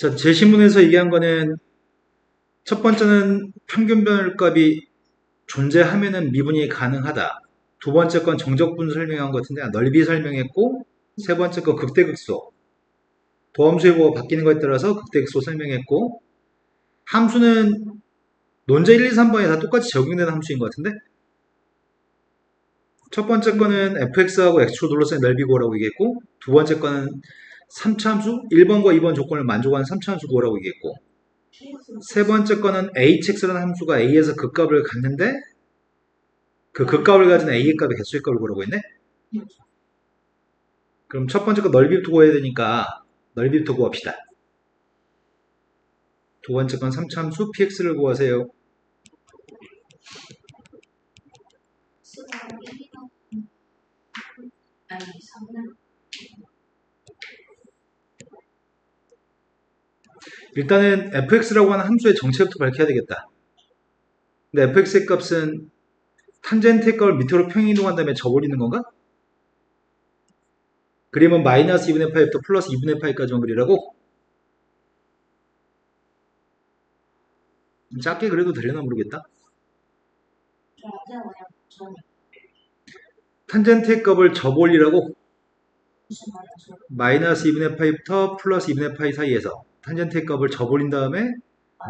자, 제 신문에서 얘기한 거는 첫 번째는 평균 변율값이 존재하면은 미분이 가능하다. 두 번째 건 정적분 설명한 것 같은데 넓이 설명했고 세 번째 거 극대극소. 도함수의 바뀌는 거에 따라서 극대극소 설명했고 함수는 논제 1, 2, 3번에 다 똑같이 적용되는 함수인 것 같은데 첫 번째 거는 fx하고 x축 둘러싸인 넓이 구하라고 얘기했고 두 번째 거는 3차 함수 1번과 2번 조건을 만족하는 3차 함수 구하라고 얘기했고 세 번째 거는 hx라는 함수가 a에서 극값을 갖는데 그 극값을 가진 a의 값이 개수의 값을 구하라고 했네. 그럼 첫 번째 거 넓이부터 구해야 되니까 넓이부터 구합시다. 두 번째 건 3차 함수 px를 구하세요. 일단은 fx라고 하는 함수의 정체부터 밝혀야 되겠다. 근데 fx의 값은 탄젠트의 값을 밑으로 평행이동한 다음에 접어리는 건가? 그림은 마이너스 2분의 파이부터 플러스 2분의 파이까지만 그리라고? 작게 그려도 되려나 모르겠다. 탄젠트의 값을 접올리라고? 마이너스 2분의 파이부터 플러스 2분의 파이 사이에서 탄젠트의 값을 접올린 다음에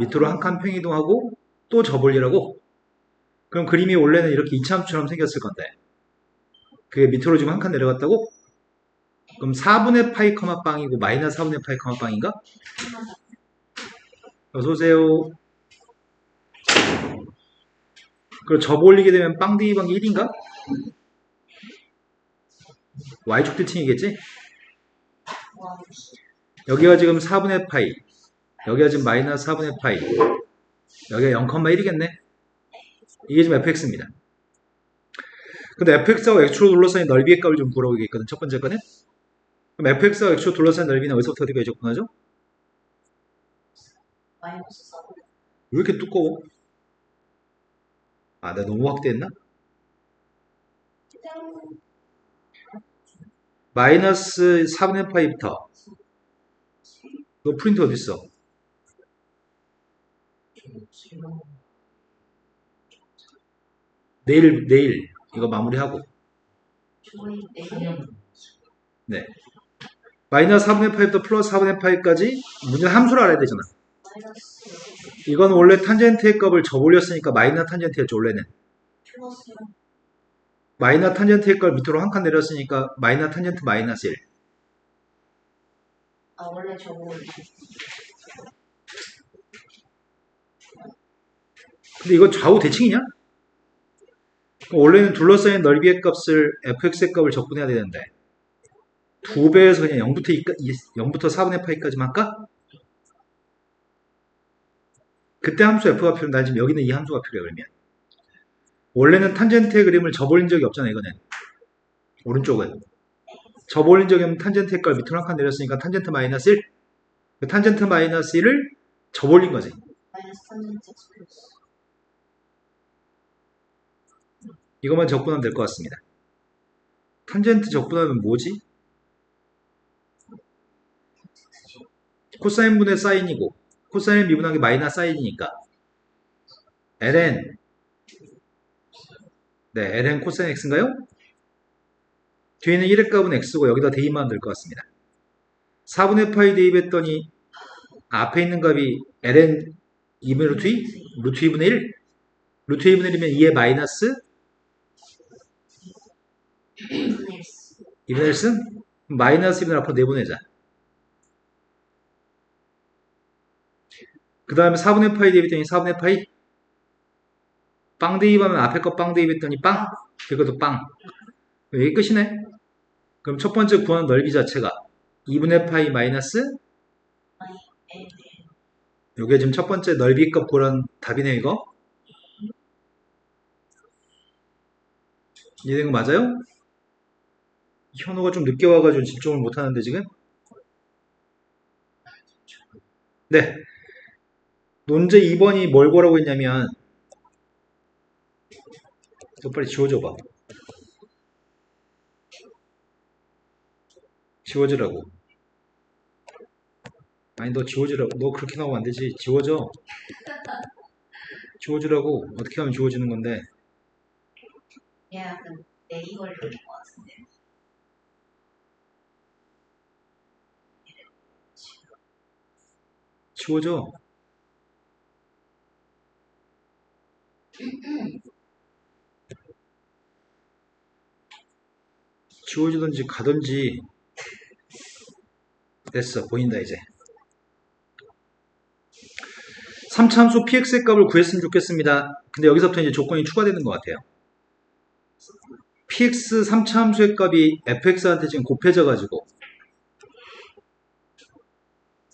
밑으로 한 칸 평이동하고 또 접올리라고? 그럼 그림이 원래는 이렇게 이차함수처럼 생겼을 건데 그게 밑으로 지금 한 칸 내려갔다고? 그럼 4분의 파이 커마 빵이고 마이너스 4분의 파이 커마 빵인가? 어서오세요. 그리고 접올리게 되면 빵 더하기 1인가? y축 대칭이겠지? 여기가 지금 4분의 파이 여기가 지금 마이너스 4분의 파이 여기가 0,1이겠네. 이게 지금 fx입니다. 근데 fx하고 x축으로 둘러싸인 넓이의 값을 좀 구하라고 얘기했거든. 첫 번째 거는. 그럼 fx하고 x축으로 둘러싸인 넓이는 어디서부터 어디까지 접근하죠? 왜 이렇게 두꺼워? 아, 내가 너무 확대했나? 마이너스 4분의 파이부터 너 프린터 어딨어? 내일 이거 마무리하고 네 마이너스 4분의 파이부터 플러스 4분의 파이까지 문제는 함수를 알아야 되잖아. 이건 원래 탄젠트의 값을 접올렸으니까 마이너스 탄젠트였죠. 원래는 마이너스 탄젠트의 값 밑으로 한 칸 내렸으니까 마이너스 탄젠트 마이너스 1. 근데 이건 좌우 대칭이냐? 원래는 둘러싸인 넓이의 값을 fx의 값을 적분해야 되는데 2배에서 그냥 0부터 4분의 파이까지만 할까? 그때 함수 f가 필요해. 난 지금 여기는 이 함수가 필요해. 그러면 원래는 탄젠트의 그림을 접올린 적이 없잖아. 이거는 오른쪽은 접올린 적이 없는 탄젠트의 값 밑으로 한 칸 내렸으니까 탄젠트 마이너스 1. 그 탄젠트 마이너스 1을 접올린 거지. 이것만 적분하면 될 것 같습니다. 탄젠트 적분하면 뭐지? 코사인분의 사인이고 코사인 미분하기 마이너스 사인이니까 ln 네 ln 코사인 x인가요? 뒤에는 1의 값은 x고 여기다 대입하면 될 것 같습니다. 4분의 파이 대입했더니 앞에 있는 값이 ln 2분의 루트 2? 루트 2분의 1? 루트 2분의 1이면 2의 마이너스 2분의 1승? 마이너스 2분의 앞으로 내보내자. 그 다음에 4분의 파이 대입했더니 4분의 파이 빵 대입하면 앞에 거 빵 대입했더니 빵 이것도 빵. 여기 끝이네. 그럼 첫 번째 구하는 넓이 자체가 2분의 파이 마이너스 요게 지금 첫 번째 넓이 값 구하는 답이네 이거. 이해된 거 맞아요? 현호가 좀 늦게 와가지고 집중을 못하는데 지금? 네. 논제 2번이 뭘 구하라고 했냐면 너 빨리 지워줘봐. 지워주라고. 아니 너 지워주라고. 너 그렇게 나오면 안 되지. 지워져. 지워주라고. 어떻게 하면 지워지는 건데. 야, 그럼 내 이걸 돌릴 것 같은데. 지워져. 지워지든지 가든지. 됐어. 보인다 이제. 3차함수 px의 값을 구했으면 좋겠습니다. 근데 여기서부터 이제 조건이 추가되는 것 같아요. px 3차함수의 값이 fx한테 지금 곱해져가지고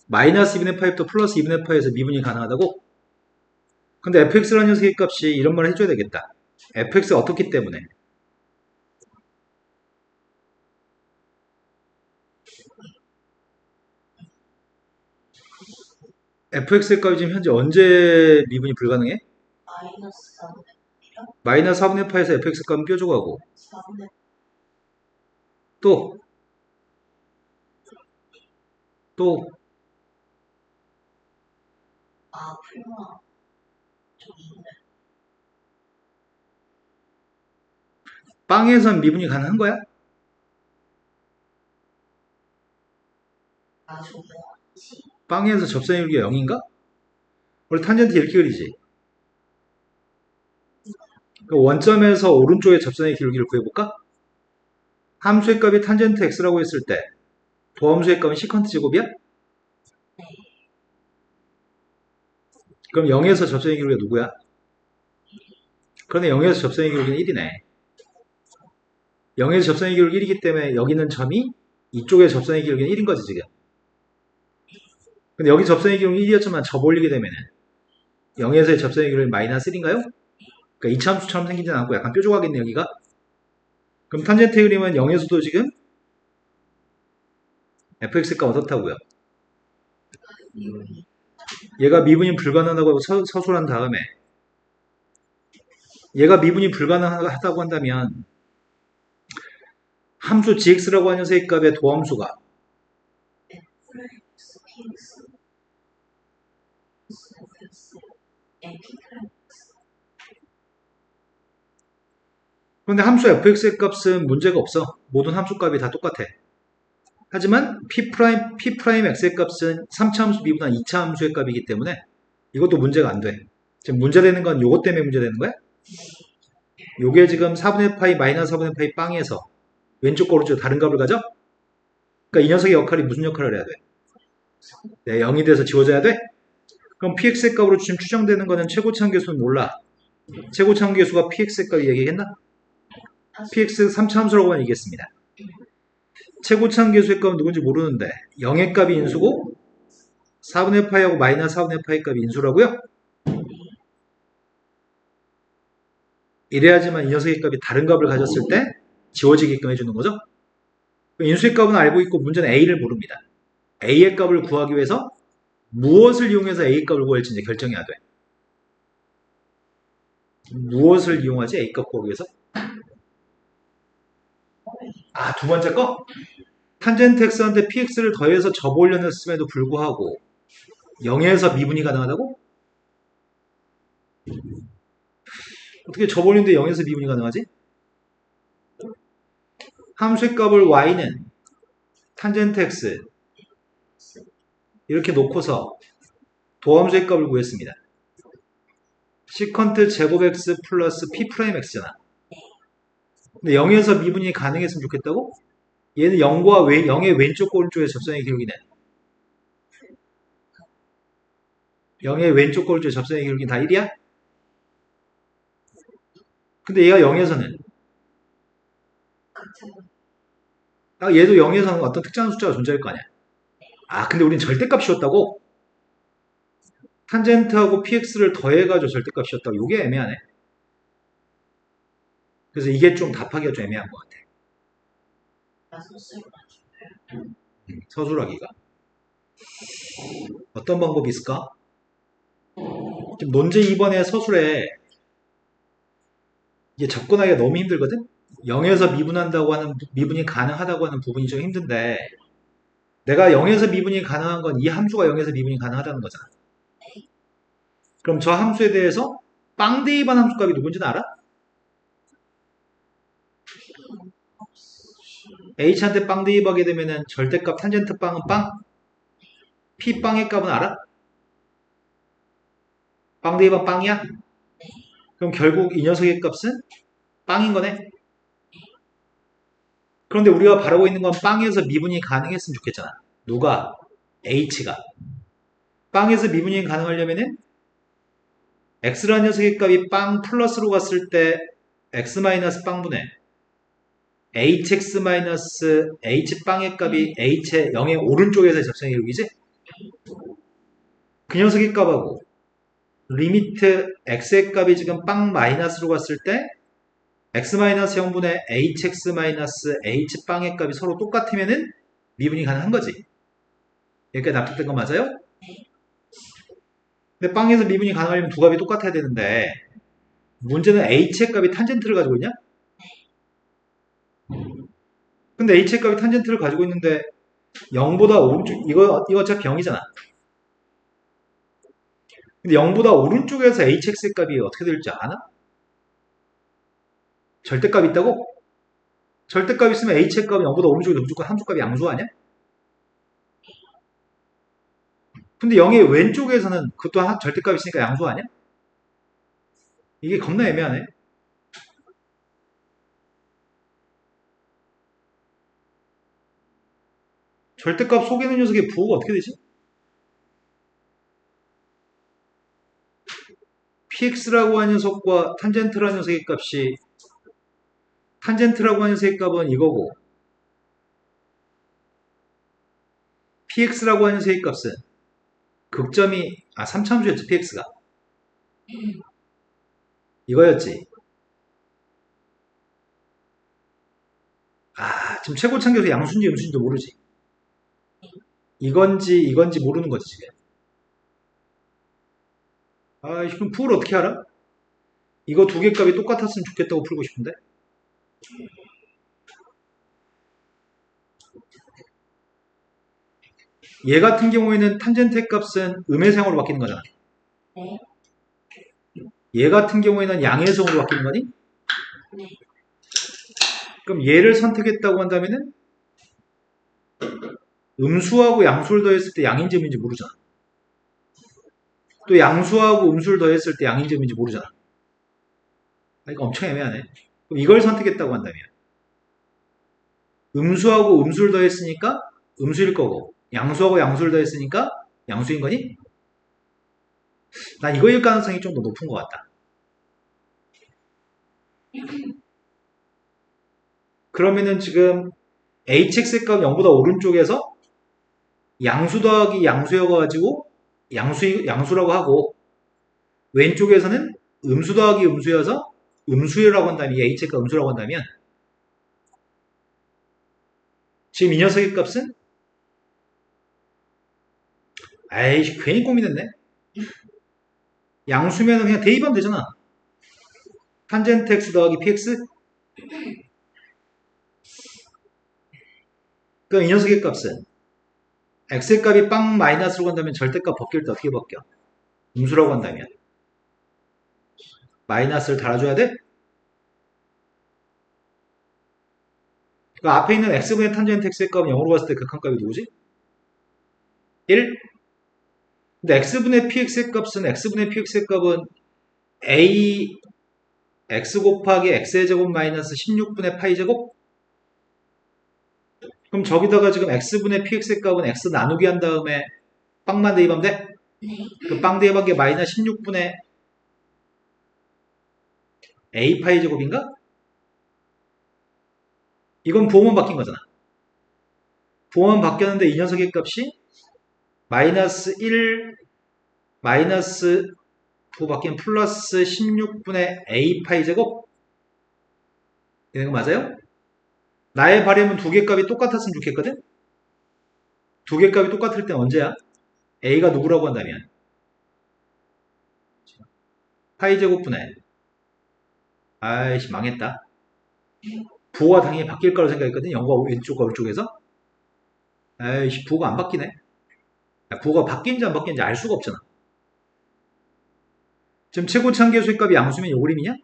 마이너스 2분의 파이부터 플러스 2분의 파이에서 미분이 가능하다고? 근데 fx라는 녀석의 값이 이런 말을 해줘야 되겠다. fx가 어떻기 때문에 fx의 값이 지금 현재 언제 미분이 불가능해? 마이너스 4분의 마이너스 4분의 파에서 fx 값은 뾰족하고 4분의 또 풀마 저기 있네. 빵에선 미분이 가능한 거야? 저기요. 빵에서 접선의 길이가 0인가? 원래 탄젠트 이렇게 그리지. 원점에서 오른쪽에 접선의 길이를 구해볼까? 함수의 값이 탄젠트 x라고 했을 때 도함수의 값은 시컨트 제곱이야? 그럼 0에서 접선의 기울기가 누구야? 그러네 0에서 접선의 기울기는 1이네. 0에서 접선의 기울기 1이기 때문에 여기 있는 점이 이쪽에 접선의 기울기는 1인 거지 지금. 근데 여기 접선의 기울기 1이었지만 접 올리게 되면은 0에서의 접선의 기울기 마이너스 1인가요? 그러니까 이차함수처럼 생기진 않고 약간 뾰족하겠네 여기가. 그럼 탄젠트 그림은 0에서도 지금 fx값 어떻다고요? 얘가 미분이 불가능하다고 서술한 다음에 얘가 미분이 불가능하다고 한다면 함수 gx라고 하는 녀석의 값의 도함수가 그런데 함수 fx의 값은 문제가 없어. 모든 함수 값이 다 똑같아. 하지만 P'X의 값은 3차 함수 미분한 2차 함수의 값이기 때문에 이것도 문제가 안 돼. 지금 문제되는 건 요것 때문에 문제되는 거야? 요게 지금 4분의 파이 마이너스 4분의 파이 빵에서 왼쪽과 오른쪽 다른 값을 가져? 그러니까 이 녀석의 역할이 무슨 역할을 해야 돼? 네, 0이 돼서 지워져야 돼? 그럼 Px의 값으로 지금 추정되는 거는 최고차함 계수는 몰라. 최고차함 계수가 Px의 값이 얘기했나? Px 3차 함수라고만 얘기했습니다. 최고차함 계수의 값은 누군지 모르는데 0의 값이 인수고 4분의 파이하고 마이너스 4분의 파이 값이 인수라고요? 이래야지만 이 녀석의 값이 다른 값을 가졌을 때 지워지게끔 해주는 거죠. 인수의 값은 알고 있고 문제는 A를 모릅니다. A의 값을 구하기 위해서 무엇을 이용해서 A 값을 구할지 이제 결정해야 돼. 무엇을 이용하지? A 값 구하기 위해서? 두 번째 거? 탄젠트 x한테 px를 더해서 접 올려냈음에도 불구하고 0에서 미분이 가능하다고? 어떻게 접 올리는데 0에서 미분이 가능하지? 함수의 값을 y는 탄젠트 x 이렇게 놓고서 도함수의 값을 구했습니다. 시컨트 제곱 x 플러스 p'x잖아. 근데 0에서 미분이 가능했으면 좋겠다고? 얘는 0의 왼쪽 오른쪽에 접선의 기울기는 0의 왼쪽 오른쪽에 접선의 기울기는 다 1이야? 근데 얘가 0에서는 얘도 0에서는 어떤 특정한 숫자가 존재할 거 아니야. 근데 우린 절대값이었다고? 탄젠트하고 px를 더해가지고 절대값이었다고. 이게 애매하네. 그래서 이게 좀 답하기가 좀 애매한 것 같아. 서술하기가. 어떤 방법이 있을까? 지금 논제 2번의 서술에 이게 접근하기가 너무 힘들거든? 0에서 미분한다고 하는, 미분이 가능하다고 하는 부분이 좀 힘든데, 내가 0에서 미분이 가능한 건 이 함수가 0에서 미분이 가능하다는 거잖아. 그럼 저 함수에 대해서 빵 대입한 함수값이 누군지는 알아? h한테 빵 대입하게 되면은 절대값 탄젠트 빵은 빵? p 빵의 값은 알아? 빵 대입한 빵이야? 그럼 결국 이 녀석의 값은 빵인 거네? 그런데 우리가 바라고 있는 건 빵에서 미분이 가능했으면 좋겠잖아. 누가? h가. 빵에서 미분이 가능하려면은 x라는 녀석의 값이 빵 플러스로 갔을 때 x 마이너스 빵분의 hx 마이너스 h빵의 값이 h의 0의 오른쪽에서 접선의 기록이지? 그 녀석의 값하고 리미트 x의 값이 지금 빵 마이너스로 갔을 때 x 마이너스 0분의 hx 마이너스 h빵의 값이 서로 똑같으면은 미분이 가능한 거지. 여기까지 납득된 거 맞아요? 근데 빵에서 미분이 가능하려면 두 값이 똑같아야 되는데 문제는 h의 값이 탄젠트를 가지고 있냐? 근데 h의 값이 탄젠트를 가지고 있는데 0보다 오른쪽 이거 어차피 0이잖아. 근데 0보다 오른쪽에서 hx의 값이 어떻게 될지 아나? 절대값이 있다고? 절대값이 있으면 h의 값은 0보다 오른쪽에서 무조건 함수값이 양수 아니야? 근데 0의 왼쪽에서는 그것도 절대값이 있으니까 양수 아니야? 이게 겁나 애매하네. 절대값 속에 있는 녀석의 부호가 어떻게 되지? px라고 하는 녀석과 탄젠트라는 녀석의 값이 탄젠트라고 하는 녀석의 값은 이거고 px라고 하는 녀석의 값은 극점이 3차함수였지 px가 이거였지. 지금 최고 참교수 양수인지 음수인지도 모르지. 이건지 모르는 거지 지금. 그럼 부호를 어떻게 알아? 이거 두 개 값이 똑같았으면 좋겠다고 풀고 싶은데. 얘 같은 경우에는 탄젠트의 값은 음의 성으로 바뀌는 거잖아. 네. 얘 같은 경우에는 양의 성으로 바뀌는 거니? 네. 그럼 얘를 선택했다고 한다면은 음수하고 양수를 더했을 때 양인지 음인지 모르잖아. 또 양수하고 음수를 더했을 때 양인지 음인지 모르잖아. 이거 엄청 애매하네. 그럼 이걸 선택했다고 한다면 음수하고 음수를 더했으니까 음수일 거고 양수하고 양수를 더했으니까 양수인 거니? 난 이거일 가능성이 좀 더 높은 것 같다. 그러면은 지금 hx의 값 0보다 오른쪽에서 양수 더하기 양수여가지고 양수라고 하고 왼쪽에서는 음수 더하기 음수여서 음수라고 한다면 이 h의 값 음수라고 한다면 지금 이 녀석의 값은 에이씨 괜히 고민했네. 양수면은 그냥 대입하면 되잖아. 탄젠트 x 더하기 px 그럼 이 녀석의 값은 x의 값이 빵 마이너스로 간다면 절대값 벗길 때 어떻게 벗겨? 음수라고 한다면 마이너스를 달아줘야 돼? 그 앞에 있는 x분의 탄젠트 x의 값은 0으로 갔을 때 극한값이 누구지? 1? 근데 x분의 px의 값은 x분의 px의 값은 a x 곱하기 x의 제곱 마이너스 16분의 파이 제곱? 그럼 저기다가 지금 x분의 px의 값은 x 나누기 한 다음에 빵만 대입하면 돼? 네. 그 빵 대입한 게 마이너스 16분의 a 파이 제곱인가? 이건 부호만 바뀐 거잖아. 부호만 바뀌었는데 이 녀석의 값이 마이너스 1 마이너스 부호 바뀌면 플러스 16분의 a 파이 제곱? 이거 맞아요? 나의 바램은 두 개 값이 똑같았으면 좋겠거든? 두 개 값이 똑같을 땐 언제야? a가 누구라고 한다면 파이 제곱분의 아이씨 망했다. 부호가 당연히 바뀔 거라고 생각했거든. 0과 왼쪽과 오른쪽에서. 에이씨, 부호가 안 바뀌네. 야, 부호가 바뀐지 안 바뀐지 알 수가 없잖아. 지금 최고치 한계수의 값이 양수면 요 그림이냐?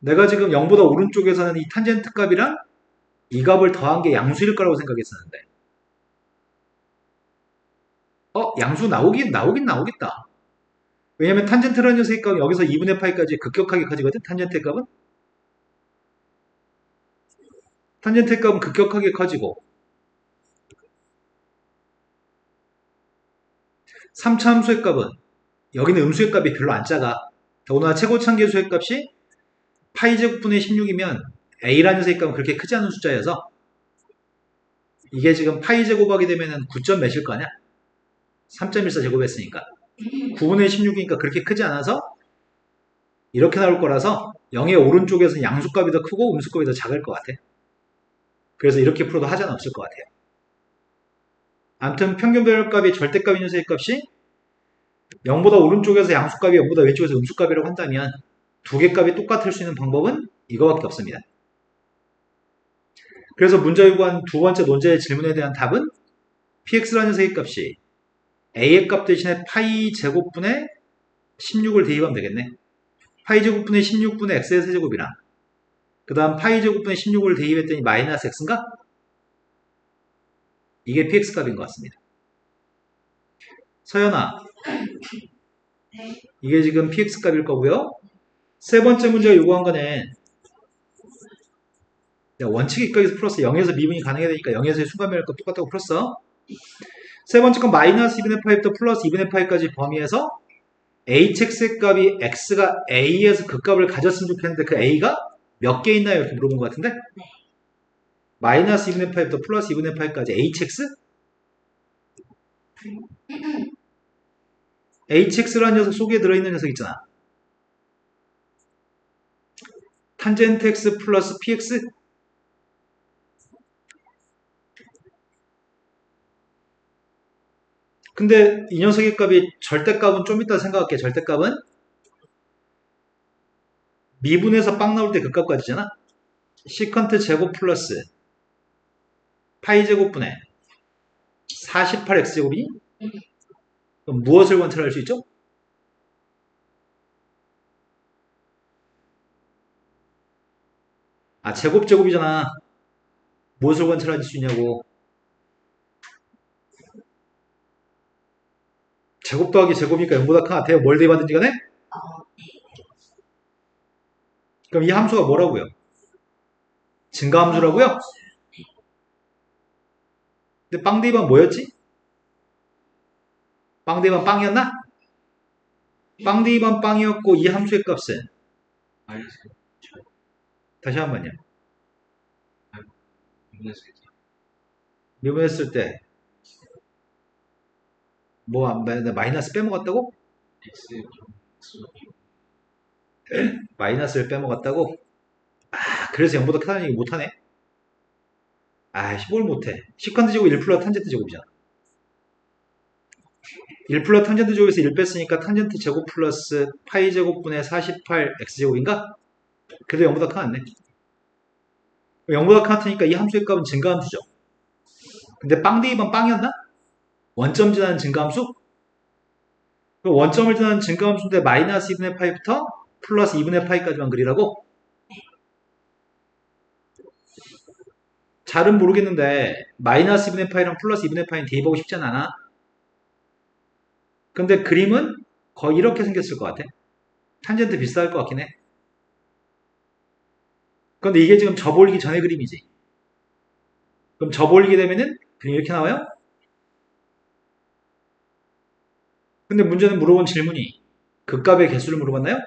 내가 지금 0보다 오른쪽에서는 이 탄젠트 값이랑 이 값을 더한 게 양수일 거라고 생각했었는데 양수 나오긴 나오겠다. 왜냐면 탄젠트라는 녀석의 값은 여기서 2분의 파이까지 급격하게 커지거든. 탄젠트의 값은 급격하게 커지고 3차 함수의 값은 여기는 음수의 값이 별로 안 작아. 더구나 최고치 한계수의 값이 파이 제곱분의 16이면 a라는 녀석의 값은 그렇게 크지 않은 숫자여서 이게 지금 파이 제곱하게 되면은 9점 몇일 거 아니야? 3.14 제곱했으니까 9분의 16이니까 그렇게 크지 않아서 이렇게 나올 거라서 0의 오른쪽에서는 양수값이 더 크고 음수값이 더 작을 것 같아. 그래서 이렇게 풀어도 하자는 없을 것 같아요. 아무튼 평균별값이 절대값인 녀석의 값이 0보다 오른쪽에서 양수값이 0보다 왼쪽에서 음수값이라고 한다면 두 개 값이 똑같을 수 있는 방법은 이거밖에 없습니다. 그래서 문제 요구한 두 번째 논제의 질문에 대한 답은 px라는 녀석의 값이 a의 값 대신에 파이 제곱분의 16을 대입하면 되겠네. 파이 제곱분의 16분의 x의 세제곱이랑 그 다음 파이 제곱분의 16을 대입했더니 마이너스 x인가? 이게 px 값인 것 같습니다. 서연아, 네. 이게 지금 px 값일 거고요. 세 번째 문제가 요구한 거는 원칙 입각에서 풀었어. 0에서 미분이 가능해야 되니까 0에서의 순간변화 값 똑같다고 풀었어. 세 번째 건 마이너스 2분의 파이부터 플러스 2분의 파이까지 범위에서 hx의 값이 x가 a에서 그 값을 가졌으면 좋겠는데 그 a가 몇 개 있나요? 이렇게 물어본 것 같은데? 네. 마이너스 2분의 파이부터 플러스 2분의 파이까지 hx? hx라는 녀석 속에 들어있는 녀석 있잖아. 탄젠트 x 플러스 px? 근데 이 녀석의 값이 절대값은 좀 이따 생각할게. 절대값은 미분에서 빵 나올 때 그 값까지잖아. 시컨트 제곱 플러스 파이 제곱분의 48x 제곱이니? 그럼 무엇을 관찰할 수 있죠? 제곱 제곱이잖아. 무엇을 관찰할 수 있냐고. 제곱 더하기 제곱이니까 0보다 큰 같아요. 뭘 대입하든지 간에? 그럼 이 함수가 뭐라고요? 증가함수라고요? 근데 빵 대입은 뭐였지? 빵 대입은 빵이었나? 빵 대입은 빵이었고 이 함수의 값은 다시 한 번요. 미분했을 때 마이너스 빼먹었다고? 마이너스를 빼먹었다고? 그래서 0보다 크다는 얘기 못하네? 뭘 못해. 시컨트 제곱 1 플러스 탄젠트 제곱이잖아. 1 플러스 탄젠트 제곱에서 1 뺐으니까 탄젠트 제곱 플러스 파이 제곱분의 48x 제곱인가? 그래도 0보다 큰 않네. 0보다 큰 같으니까 이 함수의 값은 증가함수죠. 근데 빵 대입은 빵이었나? 원점 지나는 증가함수? 그 원점을 지나는 증가함수인데 마이너스 2분의 파이부터 플러스 2분의 파이까지만 그리라고? 잘은 모르겠는데 마이너스 2분의 파이랑 플러스 2분의 파이는 대입하고 싶지 않아. 근데 그림은 거의 이렇게 생겼을 것 같아. 탄젠트 비슷할 것 같긴 해. 근데 이게 지금 접올리기 전의 그림이지. 그럼 접올리게 되면은 그림 이렇게 나와요? 근데 문제는 물어본 질문이 그 값의 개수를 물어봤나요?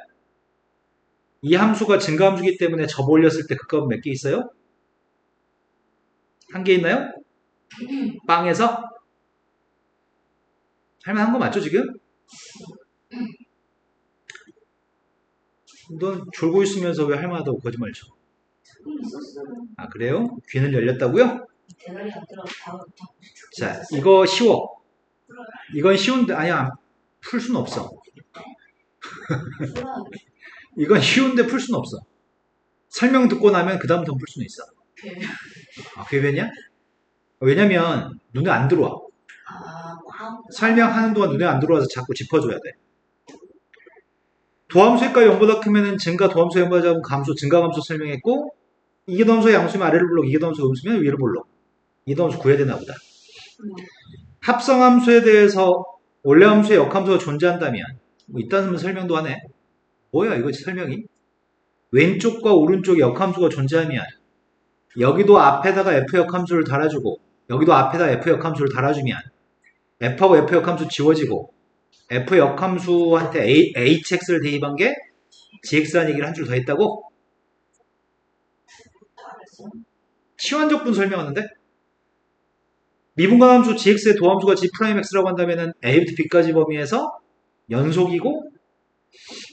이 함수가 증가함수기 때문에 접올렸을 때 그 값은 몇 개 있어요? 한 개 있나요? 빵에서? 할만한 거 맞죠 지금? 넌 졸고 있으면서 왜 할만하다고 거짓말 쳐? 그래요? 귀는 열렸다고요? 대가리 안 들어 바로 자, 이거 쉬워. 이건 쉬운데 아니야. 풀 수는 없어. 이건 쉬운데 풀 수는 없어. 설명 듣고 나면 그 다음부터 풀 수는 있어. 궤변이야? 왜냐면 눈에 안 들어와. 와우. 설명하는 동안 눈에 안 들어와서 자꾸 짚어줘야 돼. 도함수의 값이 0보다 크면은 증가 도함수의 0보다 작은 감수 증가 감수 설명했고 이계도함수의 양수면 아래를 불러 이계도함수 음수면 위를 불러. 이계도함수 구해야 되나 보다. 합성함수에 대해서 원래 함수의 역함수가 존재한다면 뭐 이딴 설명도 하네. 뭐야 이거 설명이? 왼쪽과 오른쪽에 역함수가 존재하면 여기도 앞에다가 f 역함수를 달아주고 여기도 앞에다 f 역함수를 달아주면 f하고 f 역함수 지워지고 f 역함수한테 hx를 대입한 게 gx라는 얘기를 한 줄 더 했다고? 치환적 분 설명하는데? 미분간함수 gx의 도함수가 g'x라고 한다면 a부터 b까지 범위에서 연속이고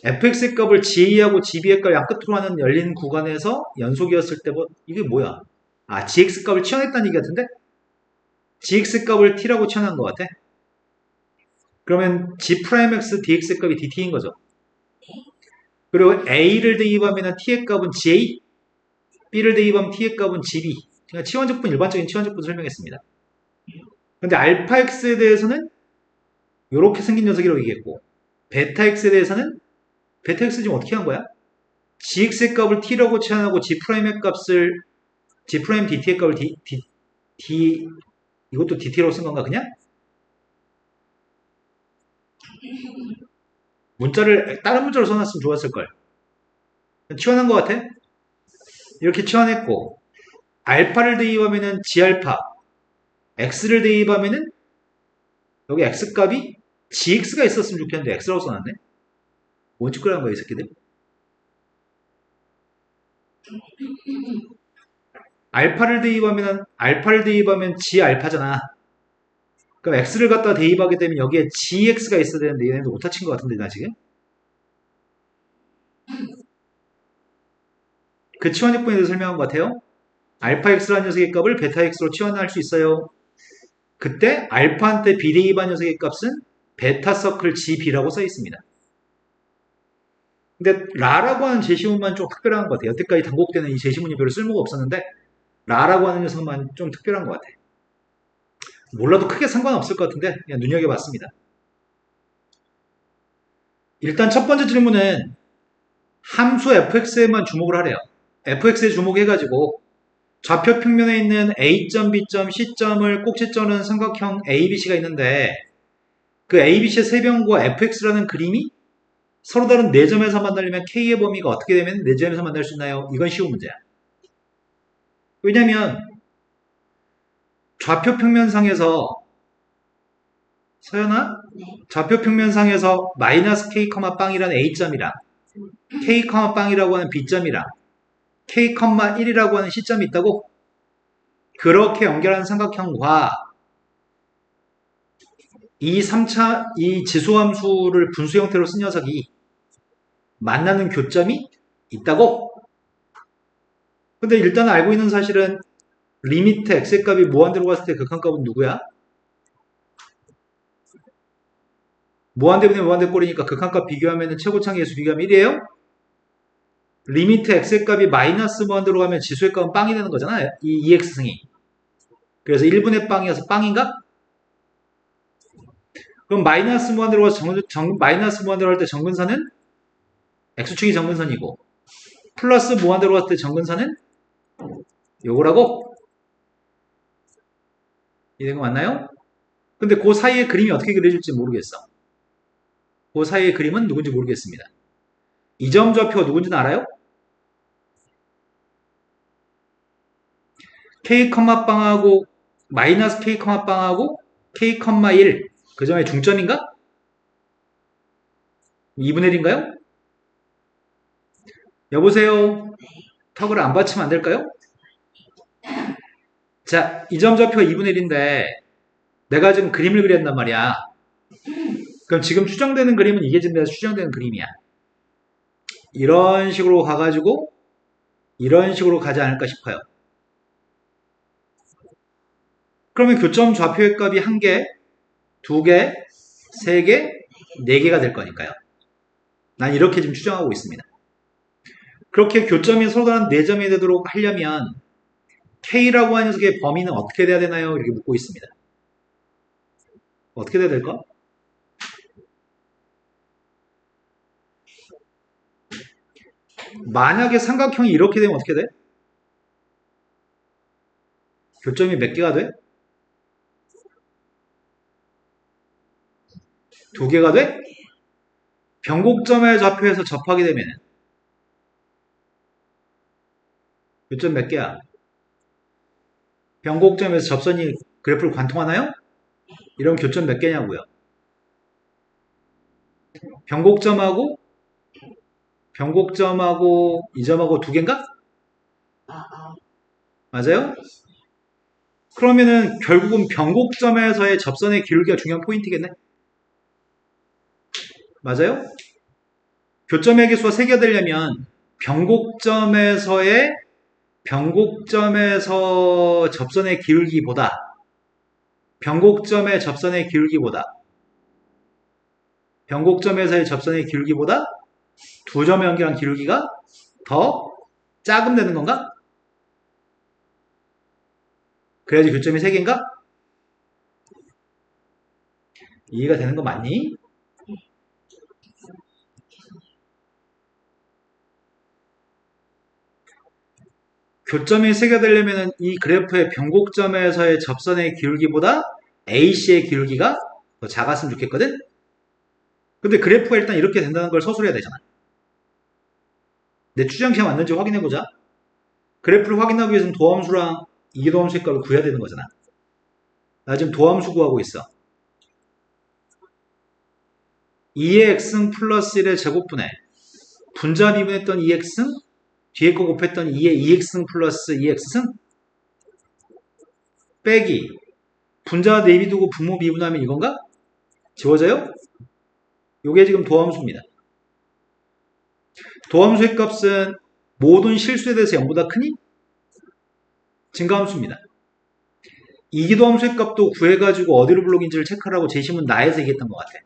fx의 값을 g하고 gb의 값 양끝으로 하는 열린 구간에서 연속이었을 때 이게 뭐야? 아 gx 값을 치환했다는 얘기 같은데? gx 값을 t라고 치환한 것 같아. 그러면 g'x dx의 값이 dt인 거죠. 그리고 a를 대입하면 t의 값은 ga, b를 대입하면 t의 값은 gb. 그러니까 치환적분 일반적인 치환적분 설명했습니다. 근데 알파 x에 대해서는 이렇게 생긴 녀석이라고 얘기했고 베타 x에 대해서는 베타 x 지금 어떻게 한 거야? gx의 값을 t라고 치환하고 g'의 값을 g' dt의 값을 d 이것도 dt라고 쓴 건가 그냥? 문자를 다른 문자로 써놨으면 좋았을걸. 치환한 것 같아? 이렇게 치환했고 알파를 대입하면은 g알파 x를 대입하면은 여기 x값이 gx가 있었으면 좋겠는데 x라고 써놨네. 뭔 짓거리 한 거야 이 새끼들. 알파를 대입하면 g알파잖아. 그럼 x를 갖다 대입하게 되면 여기에 gx가 있어야 되는데 얘네도 오타 친 것 같은데 나 지금? 그 치환적분에 대해서 설명한 것 같아요. 알파 x라는 녀석의 값을 베타 x로 치환할 수 있어요. 그때 알파한테 비대입한 녀석의 값은 베타 서클 gb라고 써 있습니다. 근데 라라고 하는 제시문만 좀 특별한 것 같아요. 여태까지 단곡되는 이 제시문이 별로 쓸모가 없었는데 라라고 하는 녀석만 좀 특별한 것 같아요. 몰라도 크게 상관없을 것 같은데 그냥 눈여겨봤습니다. 일단 첫 번째 질문은 함수 fx에만 주목을 하래요. fx에 주목해가지고 좌표 평면에 있는 a점, b점, c점을 꼭지점은 삼각형 abc가 있는데 그 abc의 세변과 fx라는 그림이 서로 다른 4점에서 만나려면 k의 범위가 어떻게 되면 4점에서 만날 수 있나요? 이건 쉬운 문제야. 왜냐면 좌표 평면상에서 서연아? 네. 좌표 평면상에서 마이너스 k, 빵이라는 a점이랑 k, 빵이라고 하는 b점이랑 k, 1이라고 하는 c점이 있다고? 그렇게 연결하는 삼각형과 이 지수함수를 분수 형태로 쓴 녀석이 만나는 교점이 있다고? 근데 일단 알고 있는 사실은 리미트 x의 값이 무한대로 갔을 때 극한값은 누구야? 무한대분의 무한대 꼴이니까 극한값 비교하면 최고차의 계수 비교하면 1이에요? 리미트 x의 값이 마이너스 무한대로 가면 지수의 값은 빵이 되는 거잖아. 이 ex승이. 그래서 1분의 빵이어서 빵인가? 그럼 마이너스 무한대로 가서 마이너스 무한대로 할 때 정근선은 x축이 정근선이고 플러스 무한대로 갔을 때 정근선은 요거라고? 이해된 거 맞나요? 근데 그 사이의 그림이 어떻게 그려질지 모르겠어. 그 사이의 그림은 누군지 모르겠습니다. 이 점 좌표가 누군지는 알아요? k, 빵하고 마이너스 k, 빵하고 k, 1 그 점의 중점인가? 2분의 1인가요? 여보세요? 턱을 안 받치면 안 될까요? 자, 이 점 좌표가 2분의 1인데 내가 지금 그림을 그렸단 말이야. 그럼 지금 추정되는 그림은 이게 지금 내가 추정되는 그림이야. 이런 식으로 가가지고 이런 식으로 가지 않을까 싶어요. 그러면 교점 좌표의 값이 1개, 2개, 3개, 4개가 될 거니까요. 난 이렇게 지금 추정하고 있습니다. 그렇게 교점이 서로 다른 4점이 되도록 하려면 K라고 하는 녀석의 범위는 어떻게 돼야 되나요? 이렇게 묻고 있습니다. 어떻게 돼야 될까? 만약에 삼각형이 이렇게 되면 어떻게 돼? 교점이 몇 개가 돼? 두 개가 돼? 변곡점의 좌표에서 접하게 되면 교점 몇 개야? 변곡점에서 접선이 그래프를 관통하나요? 이런 교점 몇 개냐고요? 변곡점하고 이 점하고 두 개인가? 맞아요? 그러면은 결국은 변곡점에서의 접선의 기울기가 중요한 포인트겠네? 맞아요? 교점의 개수가 3개가 되려면 변곡점에서 접선의 기울기보다 변곡점의 접선의 기울기보다 두 점의 연결한 기울기가 더 작으면 되는 건가? 그래야지 교점이 3개인가? 이해가 되는 거 맞니? 교점이 3개가 되려면 이 그래프의 변곡점에서의 접선의 기울기보다 AC의 기울기가 더 작았으면 좋겠거든? 근데 그래프가 일단 이렇게 된다는 걸 서술해야 되잖아. 내 추정치가 맞는지 확인해보자. 그래프를 확인하기 위해서는 도함수랑 이기도함수의 값을 구해야 되는 거잖아. 나 지금 도함수 구하고 있어. 2의 x승 플러스 1의 제곱분에 분자 미분했던 2x승 뒤에 거 곱했던 2의 2x승 플러스 2x승 빼기 분자 내비두고 분모 미분하면 이건가? 지워져요? 요게 지금 도함수입니다. 도함수의 값은 모든 실수에 대해서 0보다 크니? 증가함수입니다. 이기도함수의 값도 구해가지고 어디로 블록인지를 체크하라고 제시문 나에서 얘기했던 것 같아.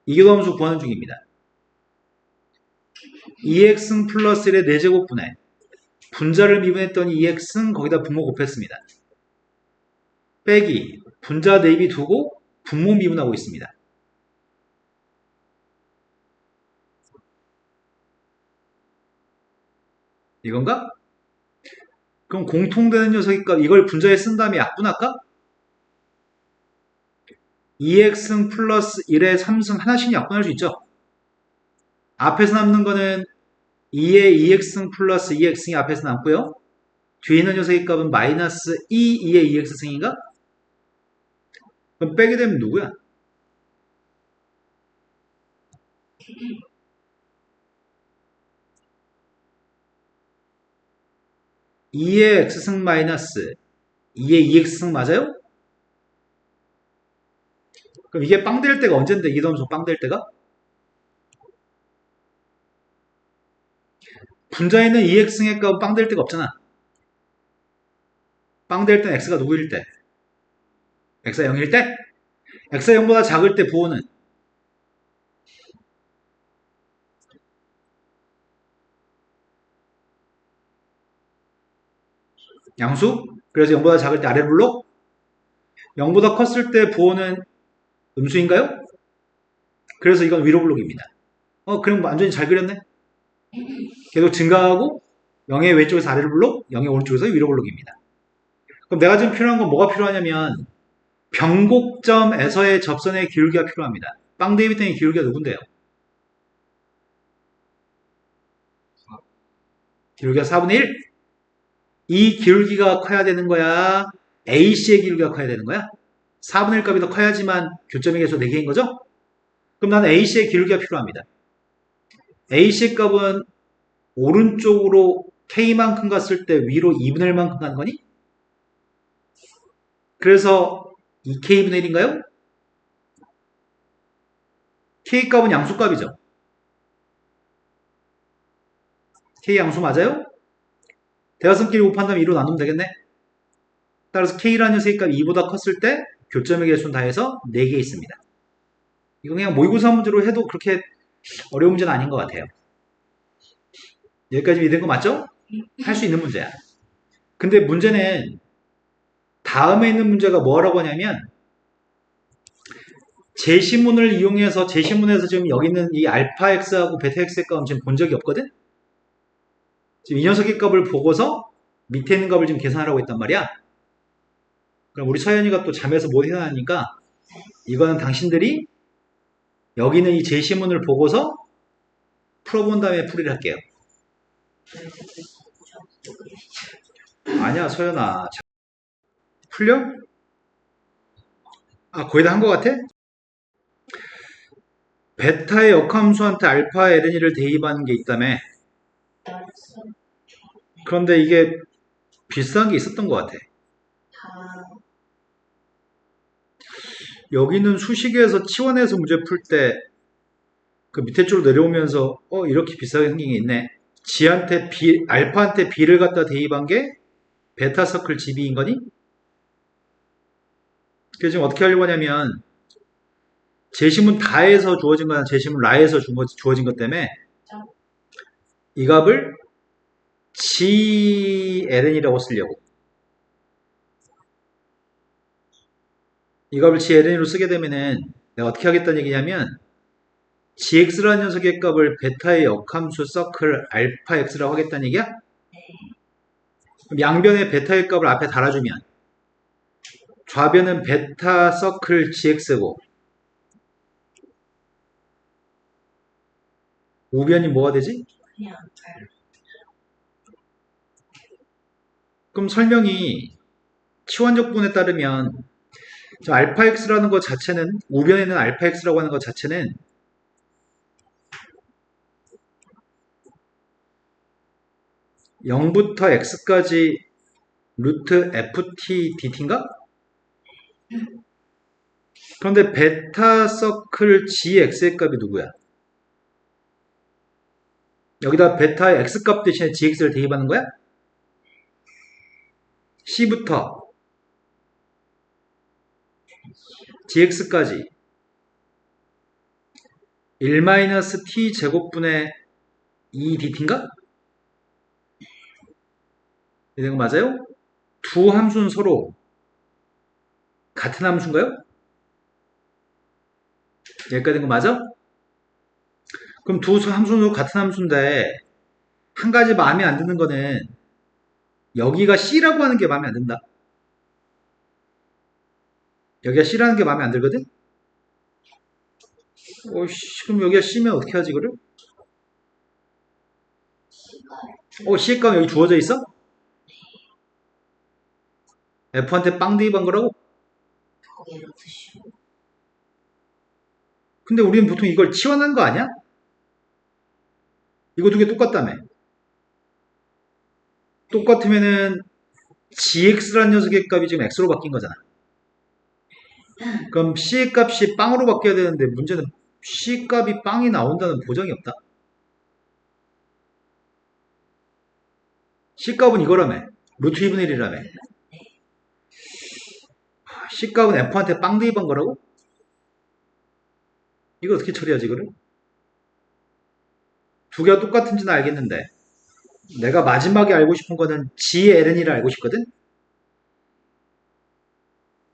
이기도함수 구하는 중입니다. 2x승 플러스 1의 4제곱분에 분자를 미분했던 2x승 거기다 분모 곱했습니다. 빼기 분자 대비 두고 분모 미분하고 있습니다. 이건가? 그럼 공통되는 녀석의 값 이걸 분자에 쓴 다음에 약분할까? 2x승 플러스 1의 3승 하나씩 약분할 수 있죠. 앞에서 남는 거는 2의 2x승 플러스 2x승이 앞에서 남고요. 뒤에 있는 녀석의 값은 마이너스 2의 2x승인가? 그럼 빼게 되면 누구야? 2의 x승 마이너스 2의 2x승 맞아요? 그럼 이게 빵 될 때가 언젠데 이기도함수 빵 될 때가? 분자에 있는 2x승의 값은 빵 될 때가 없잖아. 빵 될 땐 x가 누구일 때? x가 0일 때? x가 0보다 작을 때 부호는? 양수? 그래서 0보다 작을 때 아래로 블록? 0보다 컸을 때 부호는 음수인가요? 그래서 이건 위로 블록입니다. 그럼 완전히 잘 그렸네? 계속 증가하고 0의 왼쪽에서 아래로 블록, 0의 오른쪽에서 위로 블록입니다. 그럼 내가 지금 필요한 건 뭐가 필요하냐면 변곡점에서의 접선의 기울기가 필요합니다. 빵 대비등의 기울기가 누군데요? 기울기가 4분의 1? 이 기울기가 커야 되는 거야? AC의 기울기가 커야 되는 거야? 4분의 1 값이 더 커야지만 교점의 개수 4개인 거죠? 그럼 나는 AC의 기울기가 필요합니다. AC의 값은 오른쪽으로 K만큼 갔을 때 위로 2분의 1만큼 가는 거니? 그래서 2K분의 1인가요? K값은 양수값이죠. K 양수 맞아요? 대각선끼리 곱한다면 2로 나누면 되겠네? 따라서 K라는 녀석의 값이 2보다 컸을 때 교점의 개수는 다 해서 4개 있습니다. 이거 그냥 모의고사 문제로 해도 그렇게 어려운 문제는 아닌 것 같아요. 여기까지 이해된 거 맞죠? 할 수 있는 문제야. 근데 문제는 다음에 있는 문제가 뭐라고 하냐면 제시문을 이용해서 제시문에서 지금 여기 있는 이 알파 x하고 베타 x의 값은 지금 본 적이 없거든? 지금 이 녀석의 값을 보고서 밑에 있는 값을 지금 계산하라고 했단 말이야. 그럼 우리 서연이가 또 잠에서 못 일어나니까 이거는 당신들이 여기 있는 이 제시문을 보고서 풀어본 다음에 풀이를 할게요. 아니야, 서연아. 풀려? 아, 거의 다 한 것 같아? 베타의 역함수한테 알파 ln을 대입하는 게 있다며. 알았어. 그런데 이게 비슷한 게 있었던 것 같아. 다 여기는 수식에서 치환해서 문제 풀 때 그 밑에 쪽으로 내려오면서 이렇게 비슷하게 생긴 게 있네. G한테 B, 알파한테 B를 갖다 대입한 게 베타 서클 GB인 거니? 그래서 지금 어떻게 하려고 하냐면 제시문 다에서 주어진 거랑 제시문 라에서 주어진 것 때문에 이 값을 GLN이라고 쓰려고. 이 값을 GLN으로 쓰게 되면은 내가 어떻게 하겠다는 얘기냐면 gx라는 녀석의 값을 베타의 역함수 서클 알파 x라고 하겠다는 얘기야? 그럼 양변에 베타의 값을 앞에 달아주면 좌변은 베타 서클 gx고 우변이 뭐가 되지? 그냥 알 그럼 설명이 치환적분에 따르면 저 알파 x라는 것 자체는 우변에는 알파 x라고 하는 것 자체는 0부터 x까지 루트 ft dt인가? 그런데 베타 서클 gx의 값이 누구야? 여기다 베타의 x값 대신에 gx를 대입하는 거야? c부터 gx까지 1-t 제곱분의 2dt인가? 이거 맞아요? 두 함수는 서로 같은 함수인가요? 여기까지 된 거 맞아? 그럼 두 함수는 같은 함수인데 한 가지 마음에 안 드는 거는 여기가 C라고 하는 게 마음에 안 든다. 여기가 C라는 게 마음에 안 들거든? 그럼 여기가 C면 어떻게 하지, 이거를? C의 값 여기 주어져 있어? F한테 빵 대입한 거라고? 거기에 넣으시고 근데 우리는 보통 이걸 치환한 거 아니야? 이거 두 개 똑같다며. 똑같으면은 gx라는 녀석의 값이 지금 x로 바뀐 거잖아. 그럼 c의 값이 빵으로 바뀌어야 되는데 문제는 c 값이 빵이 나온다는 보장이 없다. c 값은 이거라며. 루트 2분의 1이라며. c 값은 f한테 빵 대입한 거라고? 이거 어떻게 처리하지, 이거를? 두 개가 똑같은지는 알겠는데 내가 마지막에 알고 싶은 거는 GLN이를 알고 싶거든?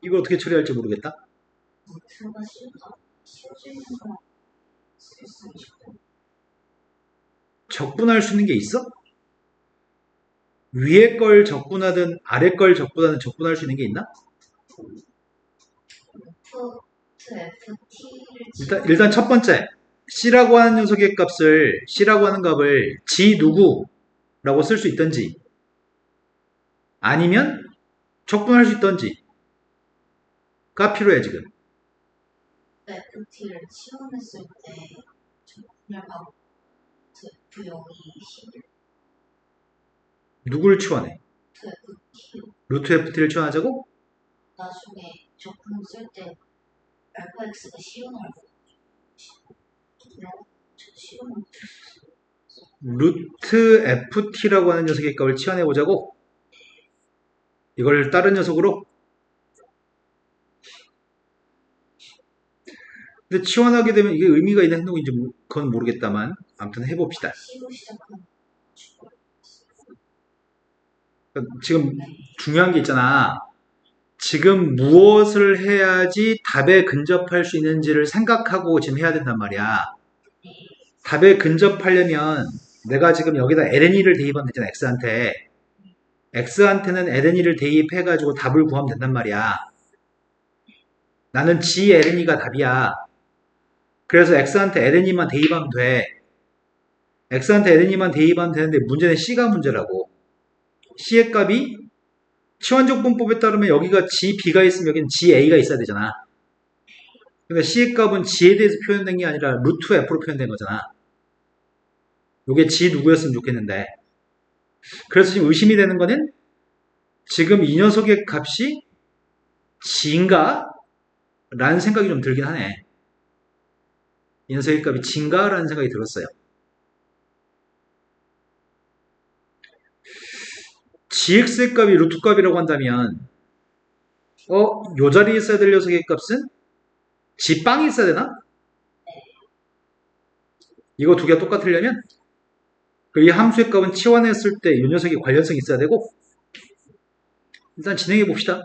이걸 어떻게 처리할지 모르겠다. 노트가 씌워지는 거 쓸수 있고 적분할 수 있는 게 있어? 위에 걸 적분하든 아래 걸 적분하든 적분할 수 있는 게 있나? FT를 일단 첫 번째 C라고 하는 녀석의 값을 C라고 하는 값을 G 누구라고 쓸 수 있던지 아니면 적분할 수 있던지가 필요해 지금. FT를 치환했을 때 그냥 막 F0이 11 누구를 치환해? FT 루트 FT를 치환하자고? 나중에 적분 쓸때 알파 x가 시원할 거 시원 루트 FT라고 하는 녀석의 값을 치환해보자고? 이걸 다른 녀석으로? 근데 치환하게 되면 이게 의미가 있는 행동인지 그건 모르겠다만 아무튼 해봅시다. C로 시작하는 지금 중요한 게 있잖아. 지금 무엇을 해야지 답에 근접할 수 있는지를 생각하고 지금 해야 된단 말이야. 답에 근접하려면 내가 지금 여기다 LNE를 대입하면 되잖아, X한테. X한테는 LNE를 대입해가지고 답을 구하면 된단 말이야. 나는 G LNE가 답이야. 그래서 X한테 LNE만 대입하면 돼. X한테 LNE만 대입하면 되는데 문제는 C가 문제라고. C의 값이 치환적분법에 따르면 여기가 GB가 있으면 여기는 GA가 있어야 되잖아. 근데 C의 값은 G에 대해서 표현된 게 아니라 루트 F로 표현된 거잖아. 요게 G 누구였으면 좋겠는데. 그래서 지금 의심이 되는 거는 지금 이 녀석의 값이 G인가? 라는 생각이 좀 들긴 하네. 이 녀석의 값이 G인가? 라는 생각이 들었어요. GX의 값이 루트 값이라고 한다면 요 자리에 있어야 될 녀석의 값은 G빵이 있어야 되나? 이거 두 개가 똑같으려면 이 함수의 값은 치환했을 때 이 녀석이 관련성이 있어야 되고 일단 진행해 봅시다.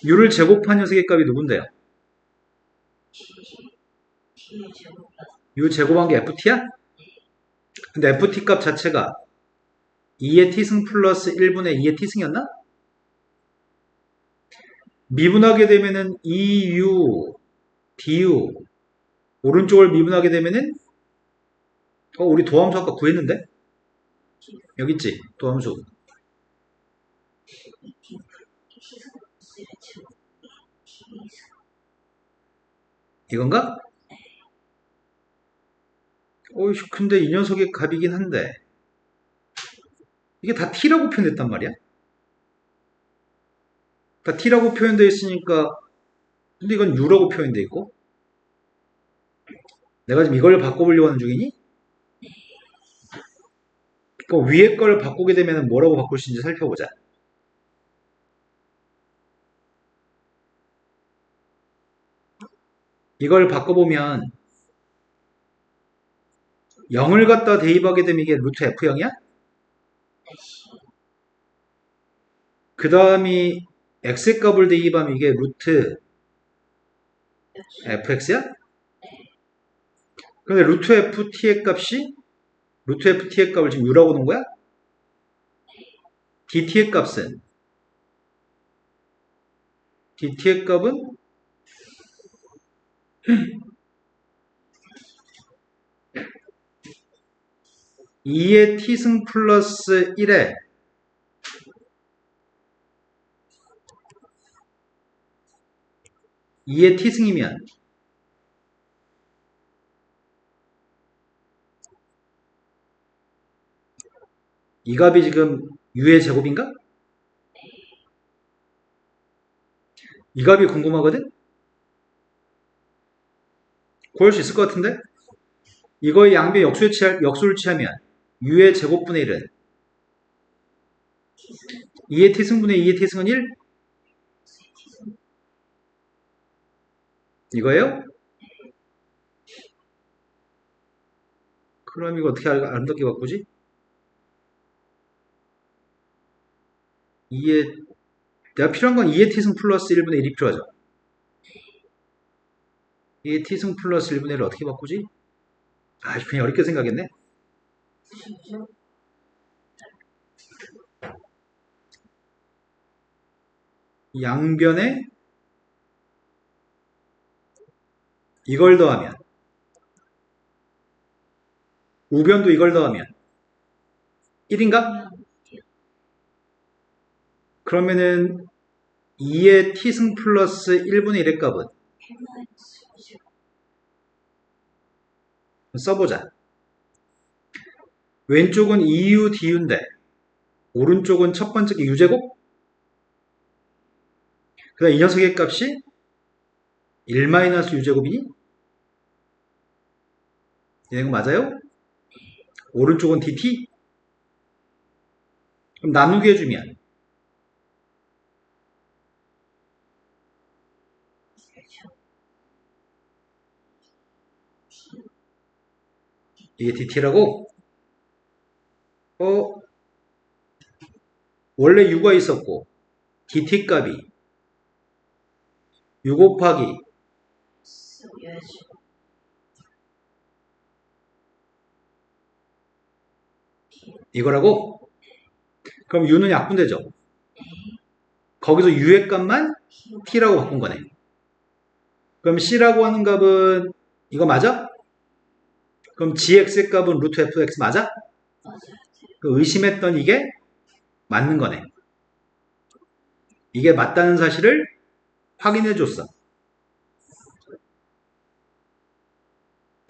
U를 제곱한 녀석의 값이 누군데요? T의 제곱. U 제곱한 게 FT야? 근데 FT 값 자체가 2의 T승 플러스 1분의 2의 T승이었나? 미분하게 되면은 EU, DU 오른쪽을 미분하게 되면은 우리 도함수 아까 구했는데? 여기 있지? 도함수. 이건가? 근데 이 녀석의 값이긴 한데 이게 다 T라고 표현됐단 말이야? 다 T라고 표현되어 있으니까 근데 이건 U라고 표현되어 있고 내가 지금 이걸 바꿔보려고 하는 중이니? 그 위에 걸 바꾸게 되면 뭐라고 바꿀 수 있는지 살펴보자. 이걸 바꿔보면 0을 갖다 대입하게 되면 이게 루트 F0이야? 그 다음이 X의 값을 대입하면 이게 루트 FX야? 근데 루트 FT의 값이 루트 FT의 값을 지금 U라고 놓은 거야? DT의 값은 DT의 값은 2의 T승 플러스 1에 2의 T승이면 이 값이 지금 U의 제곱인가? 이 값이 궁금하거든? 구할 수 있을 것 같은데? 이거의 양변 역수를 취하면 U의 제곱분의 1은 2의 T승분의 2의 T승은 1? 이거예요? 그럼 이거 어떻게 아름답게 바꾸지? 2의 내가 필요한 건 2의 T승 플러스 1분의 1이 필요하죠. 2의 T승 플러스 1분의 1을 어떻게 바꾸지? 그냥 어렵게 생각했네. 양변에 이걸 더하면 우변도 이걸 더하면 1인가? 그러면은 2의 T승 플러스 1분의 1의 값은 써보자. 왼쪽은 2U, DU인데 오른쪽은 첫 번째 게 U제곱? 그 다음 이 녀석의 값이 1-U제곱이니? 이거 맞아요? 오른쪽은 DT? 그럼 나누게 해주면 이게 DT라고? 원래 u가 있었고 dt 값이 u 곱하기 이거라고? 그럼 u는 약분되죠. 거기서 u의 값만 t라고 바꾼 거네. 그럼 c라고 하는 값은 이거 맞아? 그럼 gx의 값은 루트 fx 맞아? 그 의심했던 이게 맞는 거네. 이게 맞다는 사실을 확인해 줬어.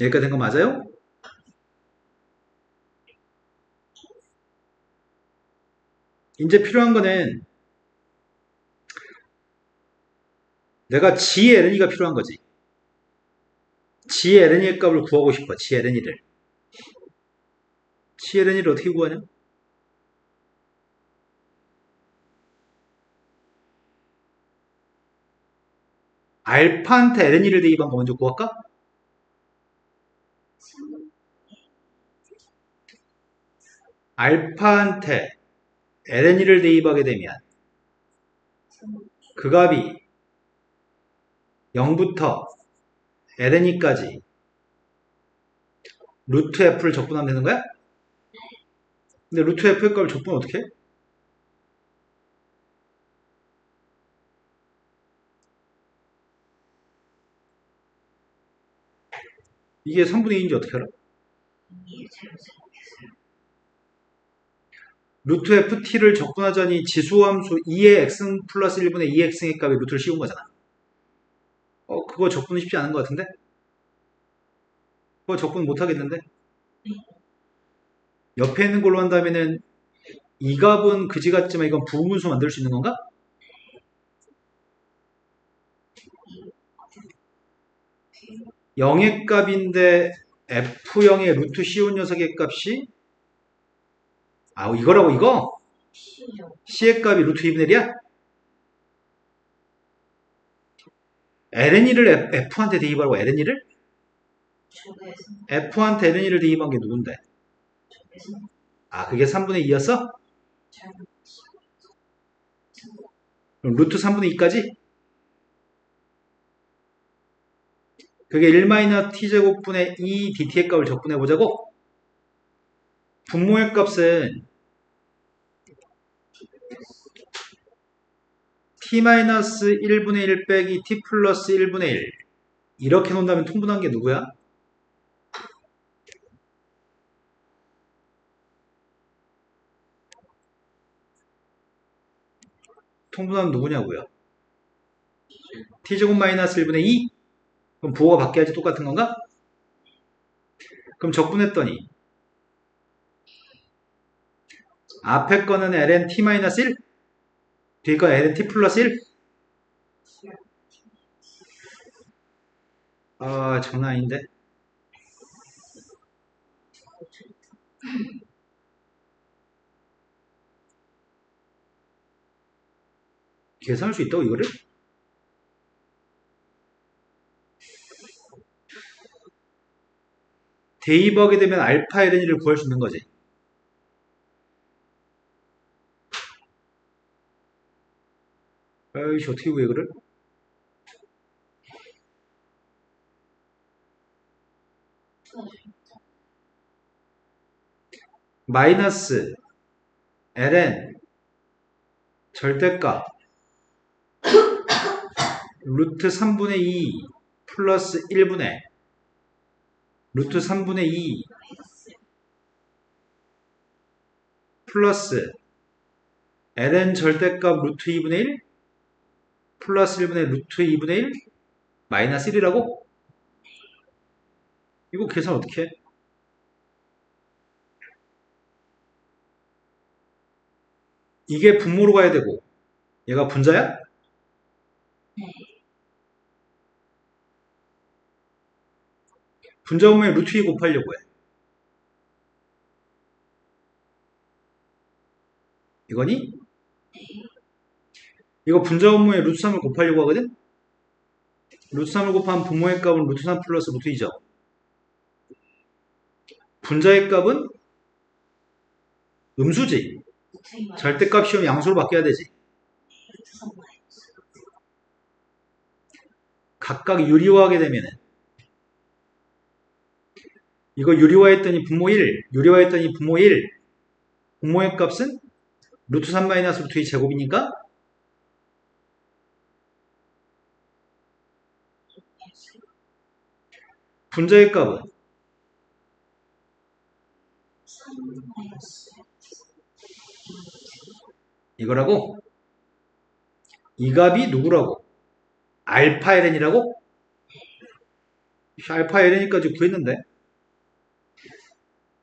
여기까지 된 거 맞아요? 이제 필요한 거는 내가 GLN이가 필요한 거지. GLN의 값을 구하고 싶어. GLN이를. GLN이를 어떻게 구하냐? 알파한테 LN이를 대입한 거 먼저 구할까? 알파한테 LN이를 대입하게 되면 그 값이 0부터 LN이까지 루트 F를 적분하면 되는 거야? 근데 루트 F의 값을 적분은 어떻게 해? 이게 3분의 2인지 어떻게 알아? 루트 ft를 적분하자니 지수함수 2의 x 플러스 1분의 2x의 값에 루트를 씌운 거잖아. 그거 적분은 쉽지 않은 것 같은데? 그거 적분 못 하겠는데? 옆에 있는 걸로 한다면은 이 값은 그지 같지만 이건 부분수 만들 수 있는 건가? 영의 값인데 f0의 루트 씌운 녀석의 값이 이거라고 이거? c의 값이 루트 2분의 1이야? ln을 f한테 대입하라고 ln을? f한테 ln을 대입한 게 누군데? 그게 3분의 2였어? 그럼 루트 3분의 2까지? 그게 1-t제곱분의 2 dt의 값을 적분해보자고? 분모의 값은 t-1분의 1 빼기 t 플러스 1분의 1 이렇게 놓는다면 통분한 게 누구야? 통분하면 누구냐고요? t제곱 마이너스 1분의 2? 그럼 부호가 바뀌어야지 똑같은 건가? 그럼 적분했더니 앞에 거는 ln t-1 뒤에 거 ln t 플러스 1 장난 아닌데 계산할 수 있다고 이거를? 대입하게 되면 알파 ln을 구할 수 있는 거지. 아이씨 어떻게 구해 이거를? 마이너스 ln 절대값 루트 3분의 2 플러스 1분의 루트 3분의 2 플러스 ln 절대값 루트 2분의 1 플러스 1분의 루트 2분의 1 마이너스 1이라고? 이거 계산 어떻게 해? 이게 분모로 가야 되고 얘가 분자야? 분자 분모에 루트 2 곱하려고 해. 이거니? 이거 분자 분모에 루트 3을 곱하려고 하거든? 루트 3을 곱하면 분모의 값은 루트 3 플러스 루트 2죠. 분자의 값은 음수지. 루트 2 마이너스 절대값 씌우면 양수로 바뀌어야 되지. 루트 3 마이너스 각각 유리화하게 되면은 이거 유리화했더니 분모 1, 유리화했더니 분모 1, 분모의 값은 루트 3 마이너스 루트 2 제곱이니까 분자의 값은 3 마이너스 이거라고. 이 값이 누구라고? 알파 ln이라고? 알파 ln까지 구했는데.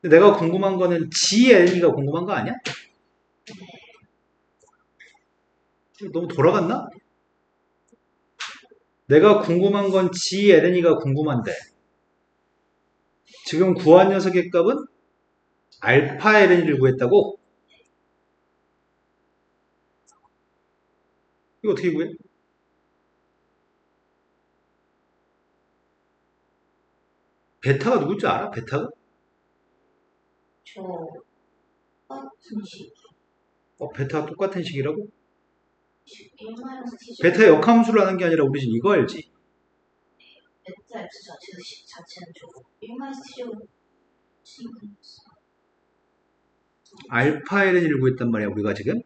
근데 내가 궁금한 거는 g ln이가 궁금한 거 아니야? 너무 돌아갔나? 내가 궁금한 건 g ln이가 궁금한데 지금 구한 녀석의 값은 알파 ln을 구했다고? 이거 어떻게 구해? 베타가 누굴지 알아? 베타가? 저 똑같은 식 베타가 똑같은 식이라고? 1 마이너스 t 베타 역함수를 하는 게 아니라 우리 지금 이거 알지? 베타 x 자체는 저거 1 마이너스 t 제곱 알파 ln을 구했단 말이야 우리가 지금.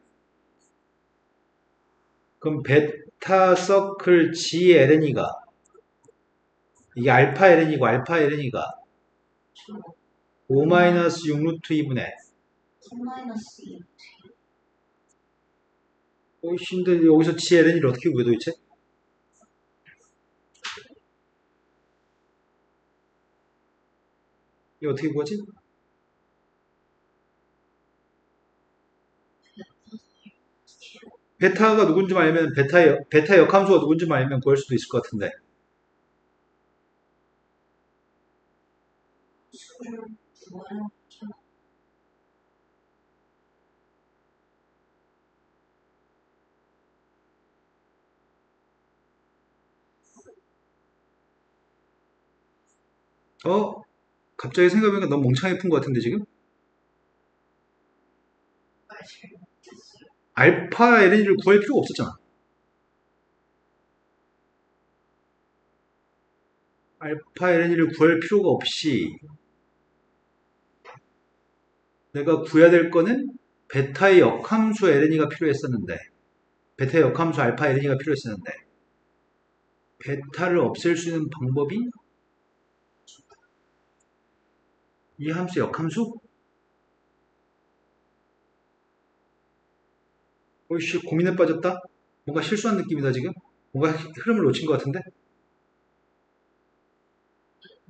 그럼 베타 서클 g ln이가 이게 알파 ln이고 알파 ln이가 5-6 루트 2분의 3 마이너스 2 근데 여기서 g ln을 어떻게 구해 도대체? 이거 어떻게 구하지? 베타가 누군지 알면 베타 역함수가 누군지 알면 구할 수도 있을 것 같은데. 수를 구하는 갑자기 생각해보니까 너무 멍청하게 푼 것 같은데 지금? 말 잘못했어요. 알파 ln을 구할 필요가 없었잖아. 알파 ln을 구할 필요가 없이 내가 구해야 될 거는 베타의 역함수 ln이가 필요했었는데 베타의 역함수 알파 ln이가 필요했었는데 베타를 없앨 수 있는 방법이 이 함수 역함수? 어이씨 고민에 빠졌다. 뭔가 실수한 느낌이다 지금. 뭔가 흐름을 놓친 것 같은데.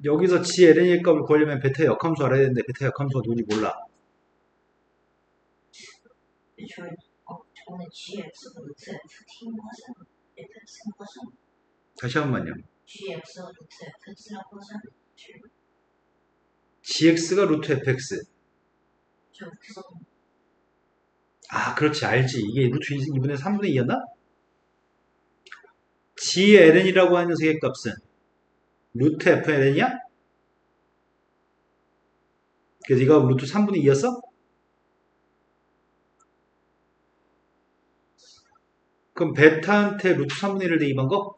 여기서 g ln의 값을 구하려면 베타의 역함수 알아야 되는데 베타의 역함수가 누군지 몰라. 저는 gx 루트 ft인 것은 fx인 것은 다시 한 번만요. gx 루트 fx라고 것은 gx가 루트 fx. 저 그래서 그렇지 알지. 이게 루트 2분의 3분의 2였나? g ln이라고 하는 녀석의 값은 루트 f ln이야? 그래서 이거 루트 3분의 2였어? 그럼 베타한테 루트 3분의 1을 대입한 거?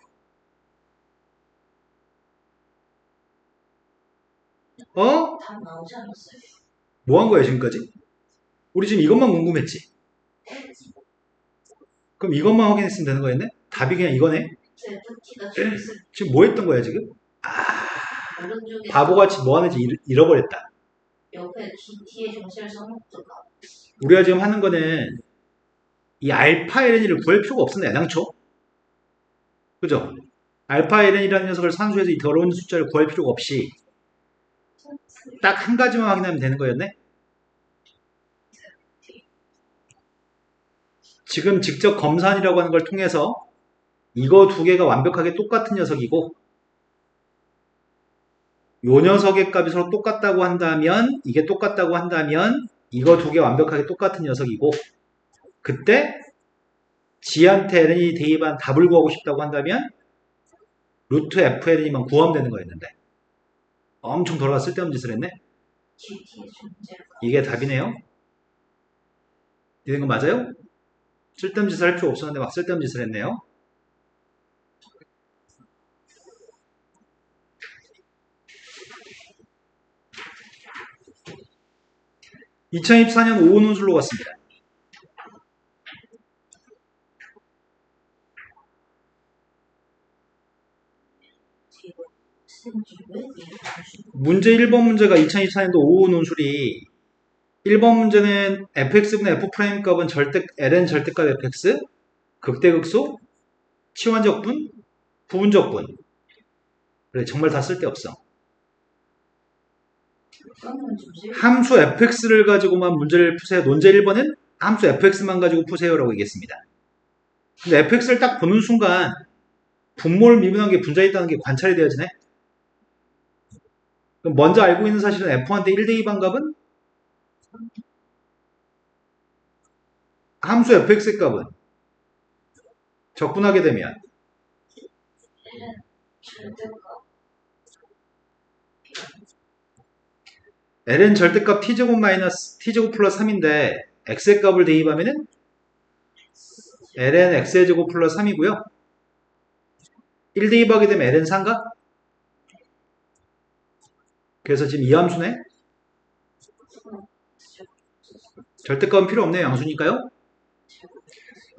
답 나오지 않았어요. 뭐 한 거야 지금까지? 우리 지금 이것만 궁금했지? 그럼 이것만 확인했으면 되는 거였네? 답이 그냥 이거네? ft가 gx 지금 뭐 했던 거야 지금? 오른쪽에 바보같이 뭐 하는지 잃어버렸다. 옆에 t의 정체를 써놓고가 우리가 지금 하는 거는 이 알파 ln을 구할 필요가 없었네 애당초. 그죠? 알파 ln이라는 녀석을 산수해서 이 더러운 숫자를 구할 필요가 없이 딱 한 가지만 확인하면 되는 거였네? 지금 직접 검산이라고 하는 걸 통해서 이거 두 개가 완벽하게 똑같은 녀석이고 요 녀석의 값이 서로 똑같다고 한다면 이게 똑같다고 한다면 이거 두 개 완벽하게 똑같은 녀석이고 그때 g한테 ln이 대입한 답을 구하고 싶다고 한다면 루트 fln이만 구하면 되는 거였는데 엄청 돌아가 쓸데없는 짓을 했네. t의 존재를 이게 답이네요. 되는 거 맞아요? 쓸데없는 짓을 할 필요 없었는데 막 쓸데없는 짓을 했네요. 2024년 5호 논술로 갔습니다. 문제 1번 문제가 2024년도 5호 논술이 1번 문제는 fx분의 f' 값은 ln 절대값 fx, 극대극소, 치환적분, 부분적분. 그래, 정말 다 쓸데없어. 함수 fx를 가지고만 문제를 푸세요. 논제 1번은 함수 fx만 가지고 푸세요라고 얘기했습니다. 근데 fx를 딱 보는 순간 분모를 미분한 게 분자에 있다는 게 관찰이 되어지네. 그럼 먼저 알고 있는 사실은 f1대 1대2 반값은 함수 fx의 값은 적분하게 되면 ln 절대값 t제곱 마이너스 t제곱 플러스 3인데 x의 값을 대입하면은 ln x의 제곱 플러스 3이고요. 1 대입하게 되면 ln 4인가? 그래서 지금 이 함수네. 절대값은 필요 없네요. 양수니까요.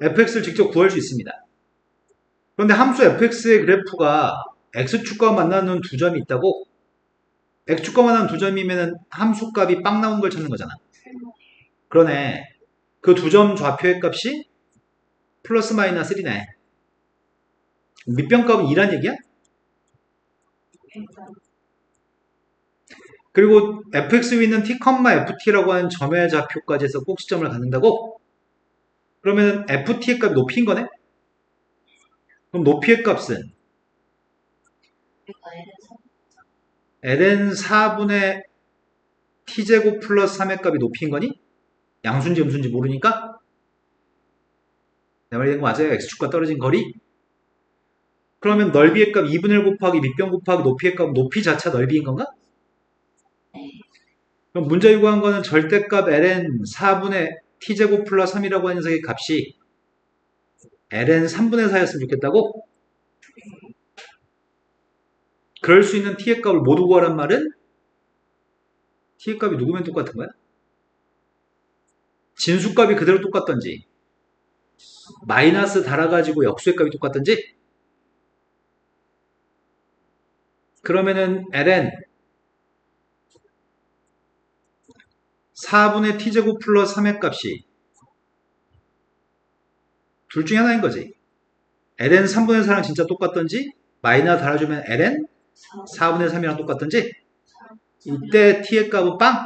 fx를 직접 구할 수 있습니다. 그런데 함수 fx의 그래프가 x축과 만나는 두 점이 있다고? x축과 만나는 두 점이면 함수값이 빵 나오는 걸 찾는 거잖아. 그러네. 그 두 점 좌표의 값이 플러스 마이너스 1이네. 밑변값은 2란 얘기야? 그리고 fx 위는 t, ft라고 하는 점의 좌표까지 해서 꼭 시점을 갖는다고? 그러면 ft의 값이 높이인 거네? 그럼 높이의 값은 ln 4분의 t제곱 플러스 3의 값이 높이인 거니? 양수인지 음수인지 모르니까? 내 말이 된거 맞아요? x축과 떨어진 거리? 그러면 넓이의 값 2분의 1 곱하기 밑변 곱하기 높이의 값 높이 자체가 넓이인 건가? 그럼 문제 요구한 거는 절대값 ln 4분의 t제곱 플러스 3이라고 하는 녀석의 값이 ln 3분의 4였으면 좋겠다고? 그럴 수 있는 t의 값을 모두 구하란 말은 t의 값이 누구면 똑같은 거야? 진수값이 그대로 똑같던지 마이너스 달아가지고 역수의 값이 똑같던지 그러면은 ln 4분의 t제곱 플러스 3의 값이 둘 중에 하나인 거지. ln 3분의 4랑 진짜 똑같던지 마이너스 달아주면 ln 4분의 3이랑 똑같던지 이때 t의 값은 빵?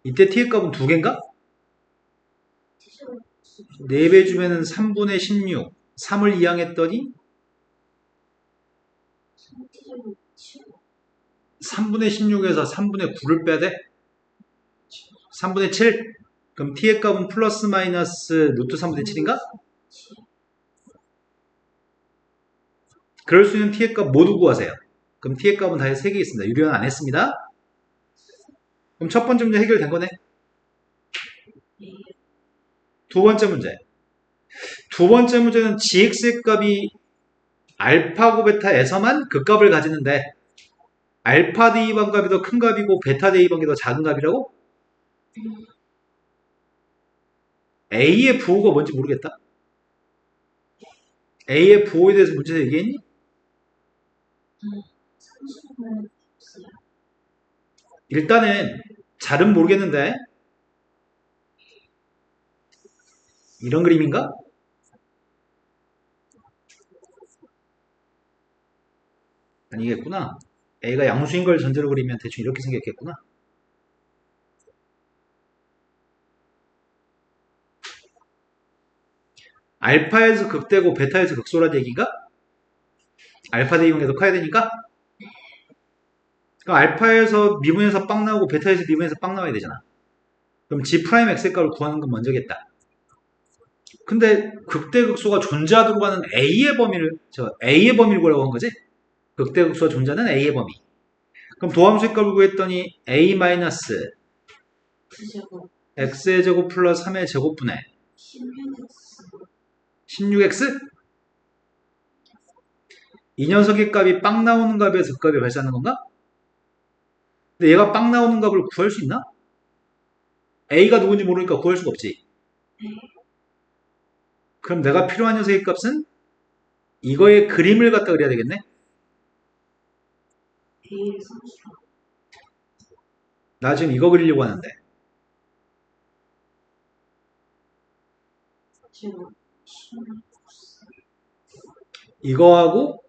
이때 t의 값은 두 개인가? 4배 주면은 3분의 16 3을 이항했더니 3분의 16에서 3분의 9를 빼야 돼? 3분의 7? 그럼 t의 값은 플러스 마이너스 루트 3분의 7인가? 그럴 수 있는 t의 값 모두 구하세요. 그럼 t의 값은 다 3개 있습니다. 유리는 안 했습니다. 그럼 첫 번째 문제 해결된 거네. 두 번째 문제. 두 번째 문제는 gx의 값이 알파고 베타에서만 그 값을 가지는데 알파 대입한 값이 더 큰 값이고 베타 대입한 게 더 작은 값이라고? A의 부호가 뭔지 모르겠다. A의 부호에 대해서 문제에서 얘기했니? 일단은 잘은 모르겠는데 이런 그림인가? 아니겠구나. A가 양수인 걸 전제로 그리면 대충 이렇게 생겼겠구나. 알파에서 극대고 베타에서 극소라는 얘기인가? 알파 대입은 계속 커야 되니까? 그럼 알파에서 미분에서 빵 나오고 베타에서 미분에서 빵 나와야 되잖아. 그럼 g 프라임 x의 값을 구하는 건 먼저겠다. 근데 극대극소가 존재하도록 하는 A의 범위를 구하라고 한 거지? 극대극소가 존재하는 A의 범위. 그럼 도함수의 값을 구했더니 A 마이너스 x의 제곱 플러스 3의 제곱분의 16x 16x? 이 녀석의 값이 빵 나오는 값에서 그 값이 발생하는 건가? 근데 얘가 빵 나오는 값을 구할 수 있나? a가 누군지 모르니까 구할 수가 없지. 그럼 내가 필요한 녀석의 값은 이거의 그림을 갖다 그려야 되겠네? a를 30 나 지금 이거 그리려고 하는데. 제곱 16x 이거하고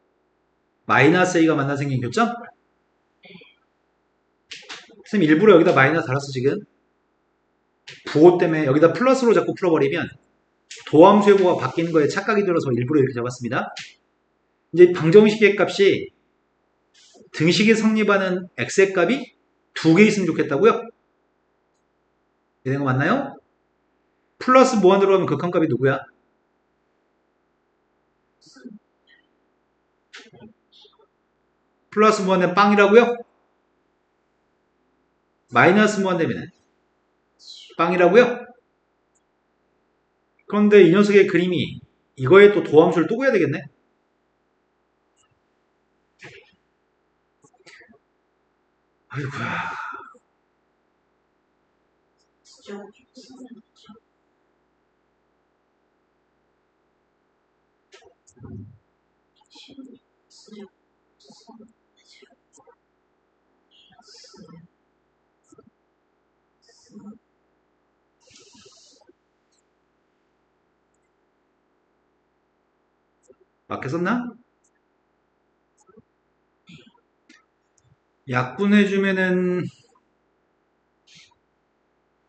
마이너스 a가 만나 생긴 교점? 선생님 일부러 여기다 마이너스 달았어 지금. 부호 때문에 여기다 플러스로 자꾸 풀어버리면 도함수의 부호가 바뀌는 거에 착각이 들어서 일부러 이렇게 잡았습니다. 이제 방정식의 값이 등식이 성립하는 x의 값이 두 개 있으면 좋겠다고요? 이런 거 맞나요? 플러스 무한으로 하면 극한값이 누구야? 플러스 무한되면 빵이라고요? 마이너스 무한되면 빵이라고요? 그런데 이 녀석의 그림이 이거에 또 도함수를 또 구해야 되겠네? 아이고야. 제곱 16x 맞게 썼나? 약분해주면은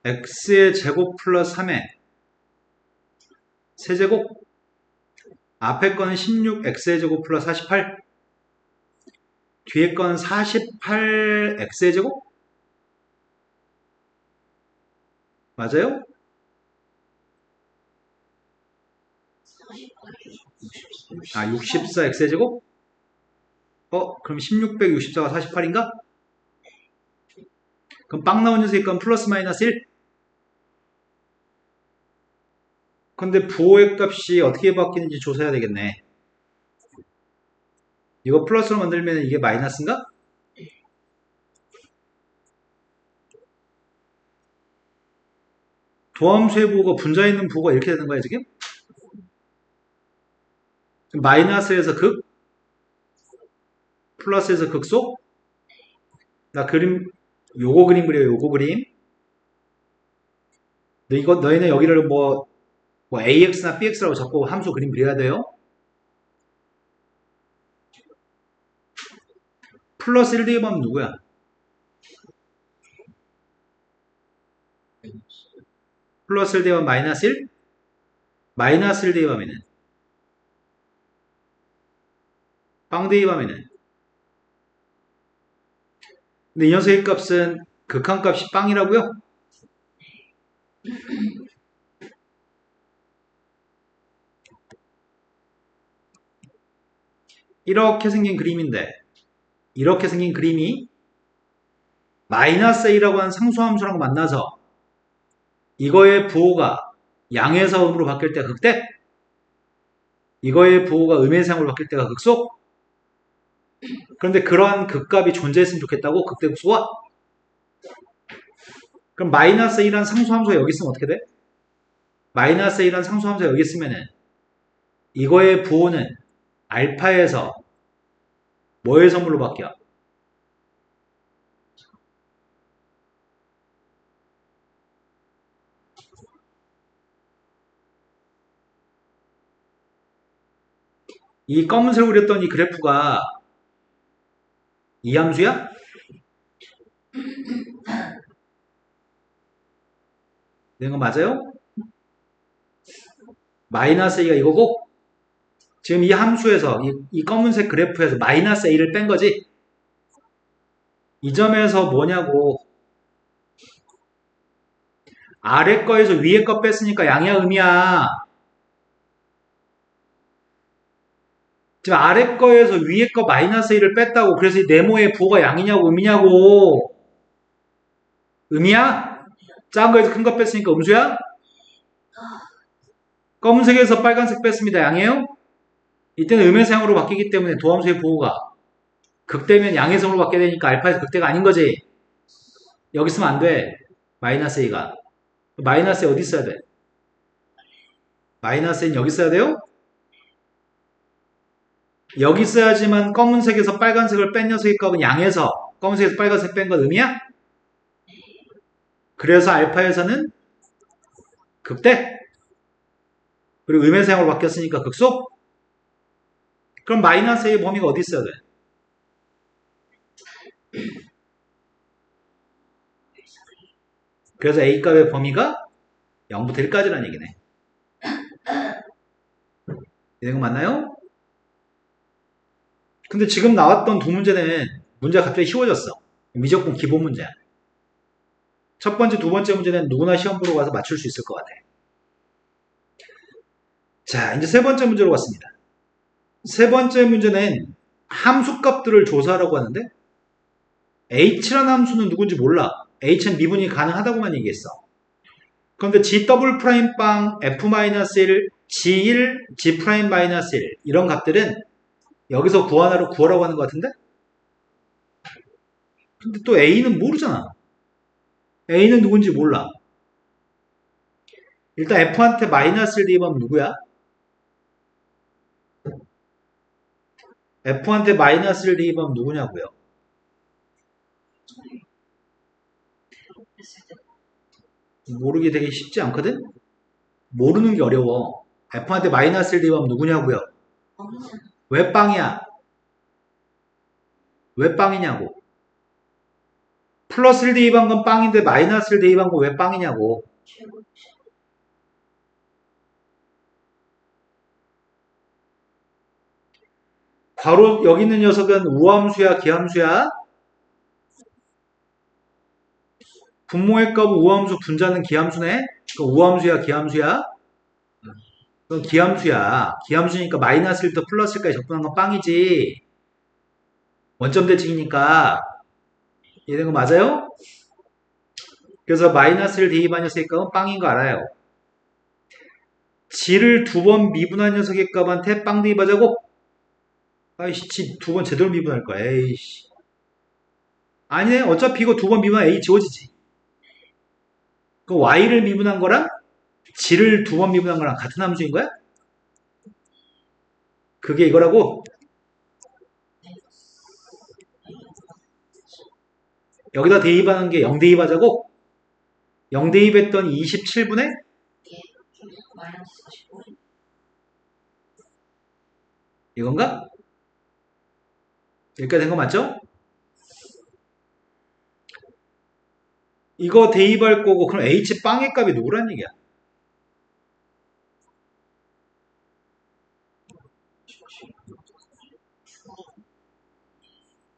x의 제곱 플러스 3의 세제곱 앞에 거는 16x의 제곱 플러스 48 뒤에 건 48x의 제곱? 맞아요? 64x의 제곱? 그럼 1664가 48인가? 그럼 빵 나온 녀석의 건 플러스 마이너스 1? 근데 부호의 값이 어떻게 바뀌는지 조사해야 되겠네. 이거 플러스로 만들면 이게 마이너스인가? 도함수의 부호가 분자에 있는 부호가 이렇게 되는 거야 지금? 마이너스에서 극? 플러스에서 극속? 나 그림 요거 그림 그려요. 요거 그림. 너희는 여기를 뭐 AX나 BX라고 자꾸 함수 그림 그려야 돼요. 플러스 1 대입하면 누구야? 플러스 1 대입하면 마이너스 1? 마이너스 1 대입하면은 빵 대입하면은 근데 이 녀석의 값은 극한값이 빵이라고요? 이렇게 생긴 그림인데 이렇게 생긴 그림이 마이너스 a라고 하는 상수함수랑 만나서 이거의 부호가 양에서 음으로 바뀔 때가 극대? 이거의 부호가 음에서 양으로 바뀔 때가 극속? 그런데 그러한 극값이 존재했으면 좋겠다고? 극대극소가? 그럼 마이너스 a라는 상수함수가 여기 있으면 어떻게 돼? 마이너스 a라는 상수함수가 여기 있으면은 이거의 부호는 알파에서 뭐의 선물로 바뀌어? 이 검은색으로 그렸던 이 그래프가 이 함수야? 되는 거 맞아요? 마이너스 a가 이거고 지금 이 함수에서 이 검은색 그래프에서 마이너스 a를 뺀 거지? 이 점에서 뭐냐고 아래 거에서 위에 거 뺐으니까 양이야 음이야. 지금 아래 거에서 위에 거 마이너스 1을 뺐다고 그래서 이 네모의 부호가 양이냐고 음이냐고 음이야? 작은 거에서 큰 거 뺐으니까 음수야? 검은색에서 빨간색 뺐습니다. 양이에요? 이때는 음에서 양으로 바뀌기 때문에 도함수의 부호가 극대면 양의성으로 바뀌게 되니까 알파에서 극대가 아닌 거지. 여기 쓰면 안 돼. 마이너스 A가. 마이너스 A 어디 써야 돼? 마이너스 A는 여기 써야 돼요? 여기 써야지만 검은색에서 빨간색을 뺀 녀석의 값은 양에서 검은색에서 빨간색 뺀 건 음이야? 그래서 알파에서는 극대? 그리고 음에서 양으로 바뀌었으니까 극소? 그럼 마이너스 A의 범위가 어디 있어야 돼? 그래서 A 값의 범위가 0부터 1까지라는 얘기네. 이런 거 맞나요? 근데 지금 나왔던 두 문제는 문제가 갑자기 쉬워졌어. 미적분 기본 문제야. 첫 번째, 두 번째 문제는 누구나 시험 보러 가서 맞출 수 있을 것 같아. 자, 이제 세 번째 문제로 갔습니다. 세 번째 문제는 함수값들을 조사하라고 하는데 H라는 함수는 누군지 몰라. H는 미분이 가능하다고만 얘기했어. 그런데 G 더블 프라임 빵 F-1, G1, G 프라임 마이너스 1 이런 값들은 여기서 구하라고 하는 것 같은데? 근데 또 A는 모르잖아. A는 누군지 몰라. 일단 F한테 마이너스를 대입하면 누구야? F한테 마이너스를 대입하면 누구냐고요? 모르기 되게 쉽지 않거든? 모르는 게 어려워. F한테 마이너스를 대입하면 누구냐고요? 왜 빵이야? 왜 빵이냐고. 플러스를 대입한 건 빵인데 마이너스를 대입한 건 왜 빵이냐고. 괄호 여기 있는 녀석은 우함수야 기함수야? 분모의 값은 우함수 분자는 기함수네? 그 우함수야 기함수야? 그건 기함수야. 기함수니까 마이너스 1부터 플러스 1까지 적분한 건 빵이지. 원점 대칭이니까. 이해된 거 맞아요? 그래서 마이너스를 대입한 녀석의 값은 빵인 거 알아요. G를 두 번 미분한 녀석의 값한테 빵 대입하자고? 아이씨, G 두 번 제대로 미분할 거야. 에이씨. 아니네. 어차피 이거 두 번 미분하면 A 지워지지. 그 Y를 미분한 거랑 G를 두 번 미분한 거랑 같은 함수인 거야? 그게 이거라고? 여기다 대입하는 게 0 대입하자고? 0 대입했더니 27분의? 이건가? 여기까지 된 거 맞죠? 이거 대입할 거고 그럼 H빵의 값이 누구란 얘기야?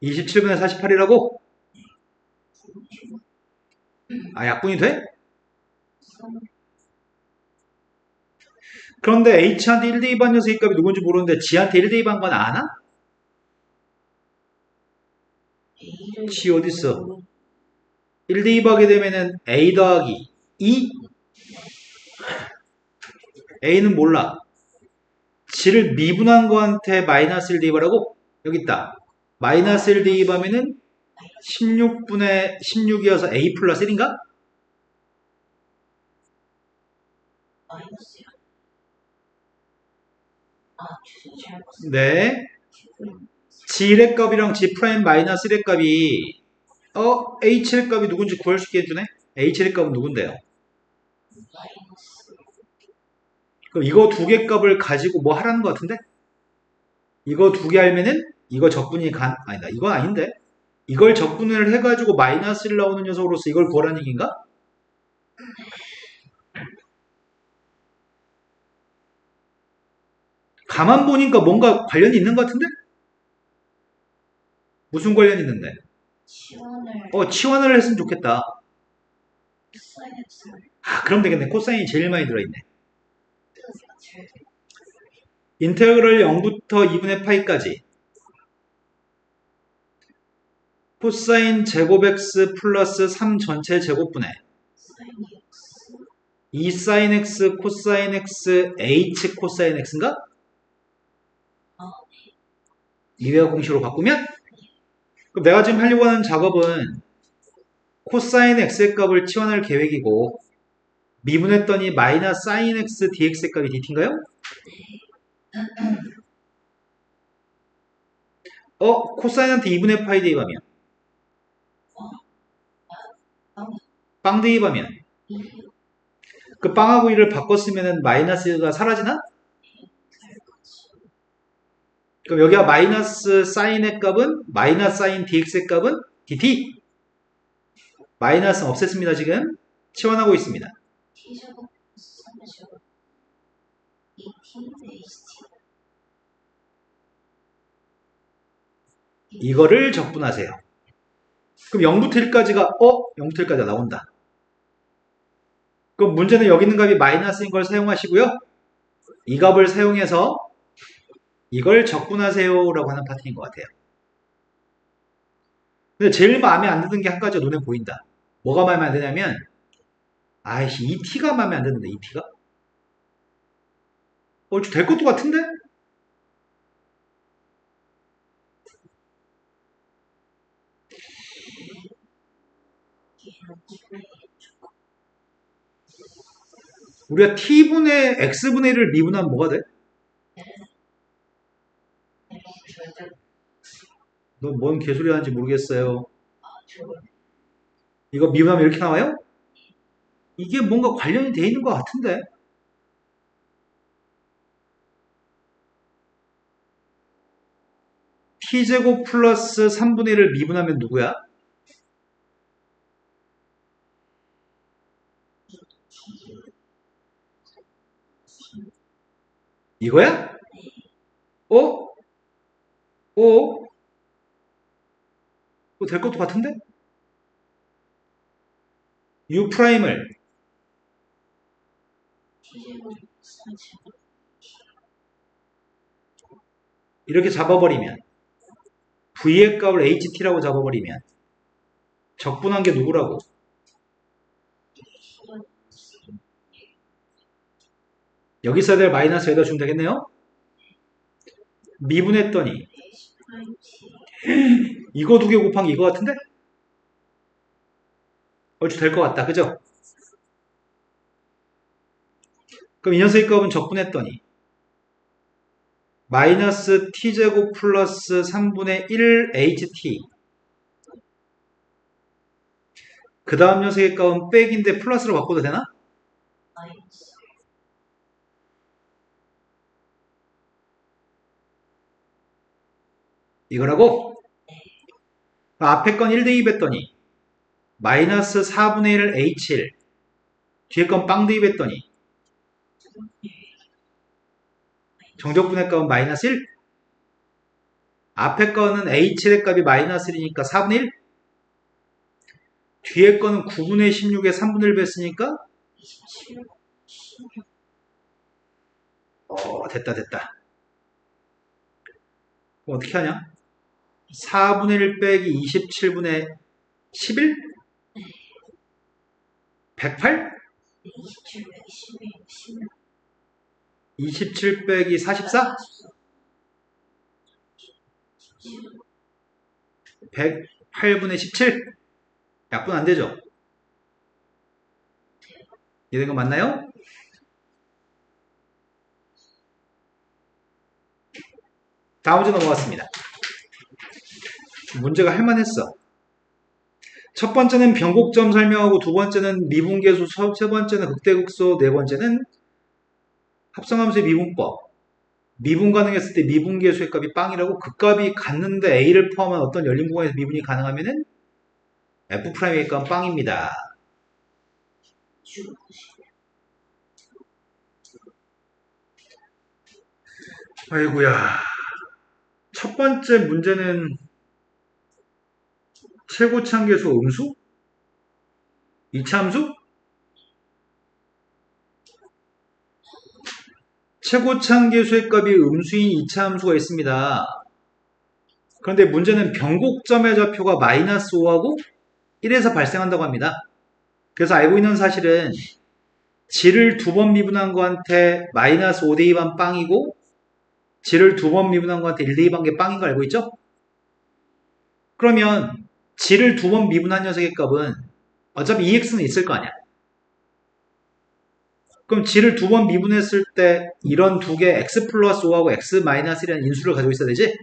27분의 48이라고? 아, 약분이 돼? 그런데 H한테 1 대입한 녀석의 값이 누군지 모르는데 G한테 1 대입한 건 아나? G 어딨어? 1 대입하게 되면은 A 더하기 2? A는 몰라. G를 미분한 거한테 마이너스 1 대입하라고? 여기 있다. 마이너스 1 대입하면은 16분의 16이어서 A 플러스 1인가? 네. G1의 값이랑 G 프라임 마이너스 1의 값이 H의 값이 누군지 구할 수 있게 해주네? H의 값은 누군데요? 그럼 이거 두 개 값을 가지고 뭐 하라는 것 같은데? 이거 두 개 알면은 이거 적분이 아니다. 이건 아닌데? 이걸 적분을 해가지고 마이너스 1 나오는 녀석으로서 이걸 구하라는 얘기인가? 가만 보니까 뭔가 관련이 있는 것 같은데? 무슨 관련이 있는데? 치환을 했으면 좋겠다. 그럼 되겠네. 코사인이 제일 많이 들어있네. 인테그럴 0부터 2분의 파이까지 코사인 제곱 x 플러스 3 전체 제곱분의 사인 x 2 sin x 코사인 x h 코사인 x인가? 미분의 공식으로 바꾸면? 그럼 내가 지금 하려고 하는 작업은 코사인 x의 값을 치환할 계획이고 미분했더니 마이너스 sin x dx의 값이 dt인가요? 코사인한테 2분의 파이 대입하면 빵 대입하면 그 빵하고 1을 바꿨으면 마이너스가 사라지나? 그럼 여기가 마이너스 사인의 값은 마이너스 사인 dx의 값은 dt 마이너스는 없앴습니다. 지금 치환하고 있습니다. t제곱 3제곱 2t ht 이거를 적분하세요. 그럼 0부터 1까지가 0부터 1까지가 나온다. 그럼 문제는 여기 있는 값이 마이너스인 걸 사용하시고요. 이 값을 사용해서 이걸 적분하세요 라고 하는 파트인 것 같아요. 근데 제일 마음에 안 드는 게 한 가지가 눈에 보인다. 뭐가 마음에 안 드냐면 아이씨 이 t가 마음에 안 드는데 이 t가? 될 것도 같은데? 우리가 t분의 x분의 1을 미분하면 뭐가 돼? 너 뭔 개소리 하는지 모르겠어요. 이거 미분하면 이렇게 나와요? 이게 뭔가 관련이 돼 있는 것 같은데? t제곱 플러스 3분의 1을 미분하면 누구야? 이거야? 어? 될 것도 같은데? u 프라임을 t제곱 3제곱 이렇게 잡아버리면 v의 값을 ht라고 잡아버리면 적분한 게 누구라고? 여기 써야 될 마이너스 여기다 주면 되겠네요? 미분했더니 h 프라임 t 이거 두 개 곱한 게 이거 같은데? 얼추 될 것 같다. 그죠? 그럼 이 녀석의 값은 적분했더니 마이너스 t제곱 플러스 3분의 1 ht 그 다음 녀석의 값은 백인데 플러스로 바꿔도 되나? 마이너스 이거라고? 앞에 건 1 대입했더니 마이너스 4분의 1 h1 뒤에 건 빵 대입했더니 정적분의 값은 마이너스 1 앞에 거는 h의 값이 마이너스 1이니까 4분의 1 뒤에 거는 9분의 16에 3분의 1 뺐으니까 27 됐다. 그럼 어떻게 하냐? 4분의 1 빼기 27분의 11? 108? 27 12 16 27 빼기 44? 108분의 17? 약분 안 되죠? 이런 거 맞나요? 다음 문제 넘어갔습니다. 문제가 할만했어. 첫 번째는 변곡점 설명하고 두 번째는 미분계수, 세 번째는 극대극소, 네 번째는 합성함수의 미분법. 미분 가능했을 때 미분계수의 값이 빵이라고 그 값이 같는데 A를 포함한 어떤 열린 공간에서 미분이 가능하면은 F'의 값은 빵입니다. 아이고야. 첫 번째 문제는 최고치 한계수 음수? 이차함수? 최고치 한계수의 값이 음수인 이차함수가 있습니다. 그런데 문제는 변곡점의 좌표가 마이너스 5하고 1에서 발생한다고 합니다. 그래서 알고 있는 사실은 g를 두 번 미분한 거한테 마이너스 5대 2반 빵이고 g를 두 번 미분한 거한테 1대 2반 게 빵인 거 알고 있죠? 그러면 g를 두 번 미분한 녀석의 값은 어차피 EX는 있을 거 아니야. 그럼 g를 두 번 미분했을 때 이런 두 개 x 플러스 5하고 x 마이너스 1이라는 인수를 가지고 있어야 되지?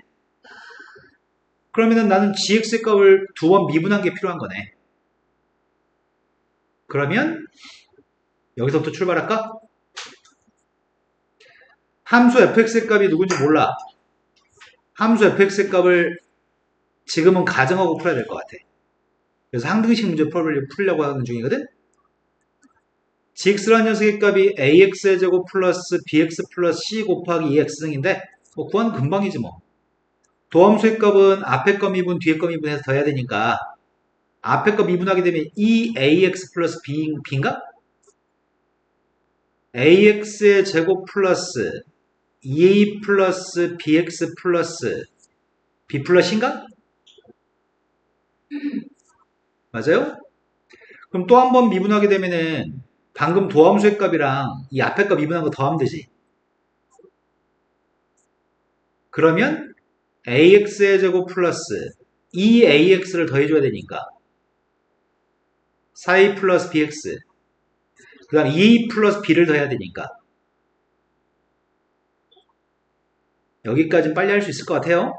그러면은 나는 gx의 값을 두 번 미분한 게 필요한 거네. 그러면 여기서부터 출발할까? 함수 fx의 값이 누군지 몰라. 함수 fx의 값을 지금은 가정하고 풀어야 될 것 같아. 그래서 항등식 문제 풀려고 하는 중이거든? gx라는 녀석의 값이 ax의 제곱 플러스 bx 플러스 c 곱하기 2x 등인데 뭐 구하는 금방이지 뭐. 도함수의 값은 앞에 거 미분 뒤에 거 미분해서 더해야 되니까 앞에 거 미분하게 되면 2ax 플러스 b인가? ax의 제곱 플러스 2a 플러스 bx 플러스 b 플러스인가? 맞아요? 그럼 또 한 번 미분하게 되면은 방금 도함수의 값이랑 이 앞에 값 미분한 거 더하면 되지. 그러면 ax의 제곱 플러스 2ax를 더해줘야 되니까 4a 플러스 bx 그 다음 2a 플러스 b를 더해야 되니까 여기까지는 빨리 할 수 있을 것 같아요.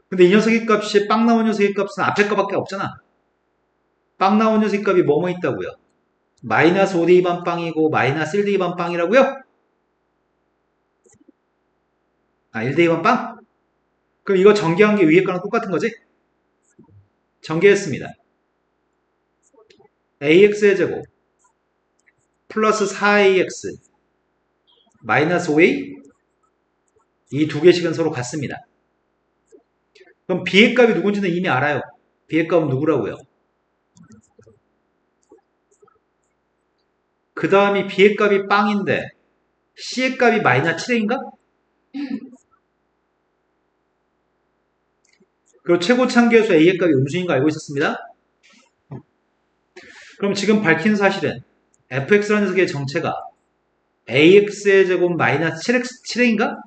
근데 이 녀석의 값이 빵 나온 녀석의 값은 앞에 거밖에 없잖아. 빵 나온 녀석의 값이 뭐뭐 있다고요? 마이너스 5대 2반 빵이고 마이너스 1대 2반 빵이라고요? 아 1대 2반 빵? 그럼 이거 전개한 게 위에 거랑 똑같은 거지? 전개했습니다. ax의 제곱 플러스 4ax 마이너스 5a 이 두 개씩은 서로 같습니다. 그럼 b의 값이 누군지는 이미 알아요. b의 값은 누구라고요? 그 다음이 b의 값이 빵인데 c의 값이 마이너스 7a인가? 그리고 최고 참계수 a의 값이 음수인 거 알고 있었습니다. 그럼 지금 밝힌 사실은 fx라는 녀석의 정체가 ax의 제곱 마이너스 7a인가?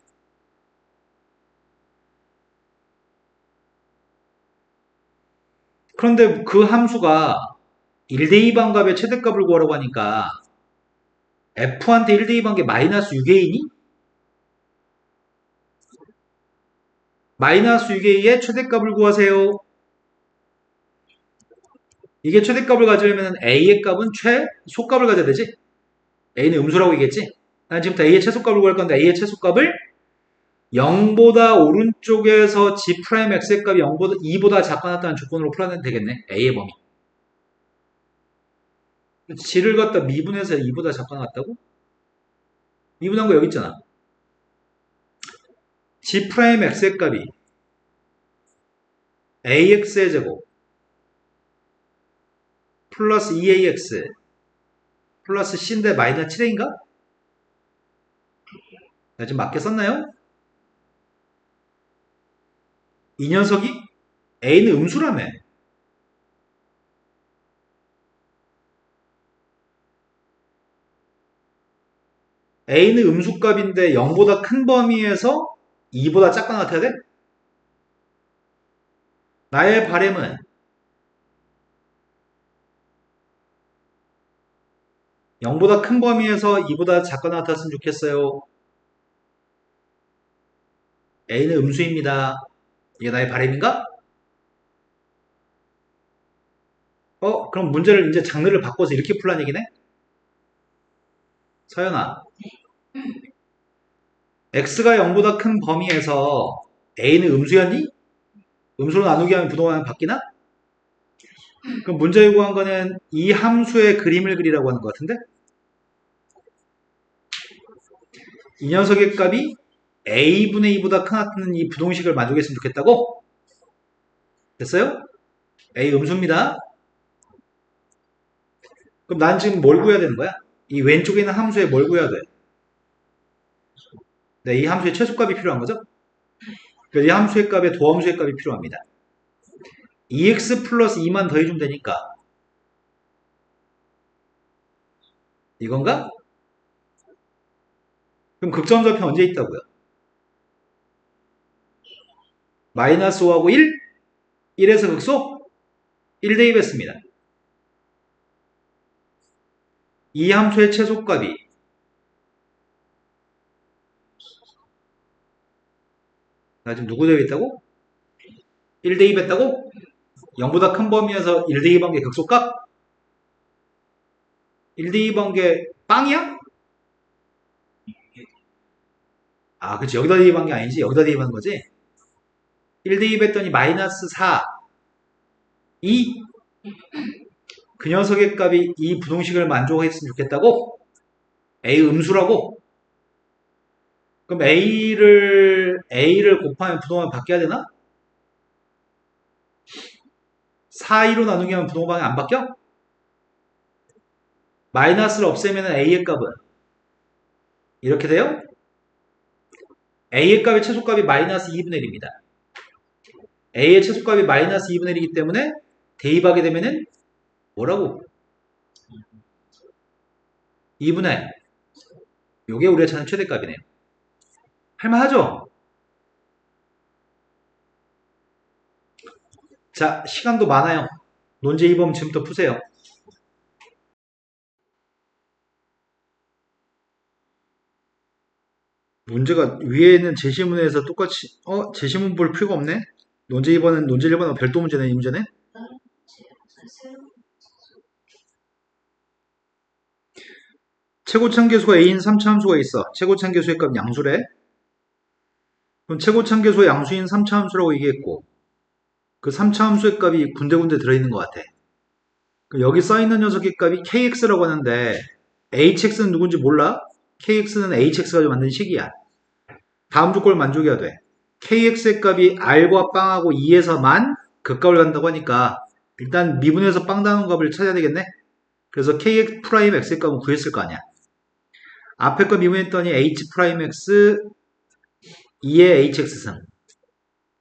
그런데 그 함수가 1대 2반 값의 최대값을 구하라고 하니까 f한테 1대 2반 게 마이너스 6a니? 마이너스 6a의 최대값을 구하세요. 이게 최대값을 가지려면 a의 값은 최소값을 가져야 되지? a는 음수라고 얘기했지? 난 지금부터 a의 최소값을 구할 건데 a의 최소값을 0보다 오른쪽에서 g'x의 값이 2보다 작거나 같다는 조건으로 풀어내면 되겠네. a의 범위. g를 갖다 미분해서 2보다 작거나 같다고? 미분한 거 여기 있잖아. g'x의 값이 ax의 제곱 플러스 2ax 플러스 c인데 마이너스 7a인가? 나 지금 맞게 썼나요? 이 녀석이 a는 음수라며. a는 음수값인데 0보다 큰 범위에서 2보다 작거나 같아야 돼? 나의 바램은 0보다 큰 범위에서 2보다 작거나 같았으면 좋겠어요. a는 음수입니다. 이게 나의 바램인가? 그럼 문제를 이제 장르를 바꿔서 이렇게 풀라는 얘기네? 서연아, x가 0보다 큰 범위에서 a는 음수였니? 음수로 나누기 하면 부동하면 바뀌나? 그럼 문제 요구한 거는 이 함수의 그림을 그리라고 하는 것 같은데? 이 녀석의 값이 a분의 2보다 크다는 이 부동식을 만들겠으면 좋겠다고? 됐어요? a 음수입니다. 그럼 난 지금 뭘 구해야 되는 거야? 이 왼쪽에 있는 함수에 뭘 구해야 돼? 네, 이 함수의 최소값이 필요한 거죠? 그래서 이 함수의 값에 도함수의 값이 필요합니다. 2x 플러스 2만 더해주면 되니까 이건가? 그럼 극점좌표 언제 있다고요? 마이너스 5하고 1? 1에서 극소? 1 대입했습니다. 이 함수의 최소값이 나 지금 누구 대입했다고? 1 대입했다고? 0보다 큰 범위에서 1 대입한 게 극소값? 1 대입한 게 빵이야? 아, 그치. 여기다 대입한 게 아니지. 여기다 대입한 거지. 1 대입했더니 마이너스 4, 2. 그 녀석의 값이 이 부동식을 만족했으면 좋겠다고? A 음수라고? 그럼 A를 곱하면 부동항이 바뀌어야 되나? 4, 2로 나누기 하면 부동항이 안 바뀌어? 마이너스를 없애면 A의 값은 이렇게 돼요? A의 값의 최소값이 마이너스 2분의 1입니다. A의 최소값이 마이너스 2분의 1이기 때문에 대입하게 되면은 뭐라고? 2분의 요게 우리가 찾는 최대값이네요. 할만하죠? 자, 시간도 많아요. 논제 2번 지금부터 푸세요. 문제가 위에는 제시문에서 똑같이 제시문 볼 필요가 없네? 논제 2번은 논제 1번하고 별도 문제네 이 문제는? 최고참계수가 A인 3차 함수가 있어. 최고참계수의 값은 양수래. 그럼 최고참계수의 양수인 3차 함수라고 얘기했고 그 3차 함수의 값이 군데군데 들어있는 것 같아. 그럼 여기 써있는 녀석의 값이 kx라고 하는데 hx는 누군지 몰라? kx는 hx가 가지고 만든 식이야. 다음 조건을 만족해야 돼. kx의 값이 r과 빵하고 2에서 만 극값을 간다고 하니까 일단 미분에서 빵 나눈 값을 찾아야 되겠네. 그래서 kx 프라임 x의 값은 구했을 거 아니야. 앞에 거 미분했더니 h 프라임 x 2의 hx승.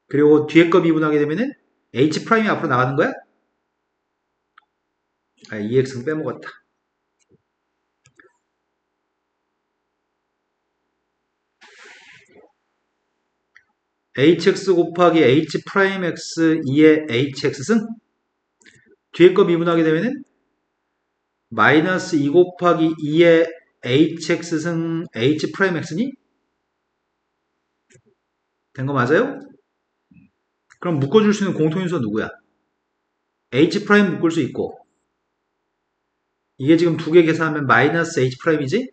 그리고 뒤에 거 미분하게 되면은 h 프라임이 앞으로 나가는 거야? 아, 2x승 빼먹었다. hx 곱하기 h 프라임 x 2의 hx승. 뒤에 거 미분하게 되면은 마이너스 2 곱하기 2의 hx승 h 프라임 x니? 된 거 맞아요? 그럼 묶어줄 수 있는 공통인수가 누구야? h 프라임 묶을 수 있고 이게 지금 두 개 계산하면 마이너스 h 프라임이지?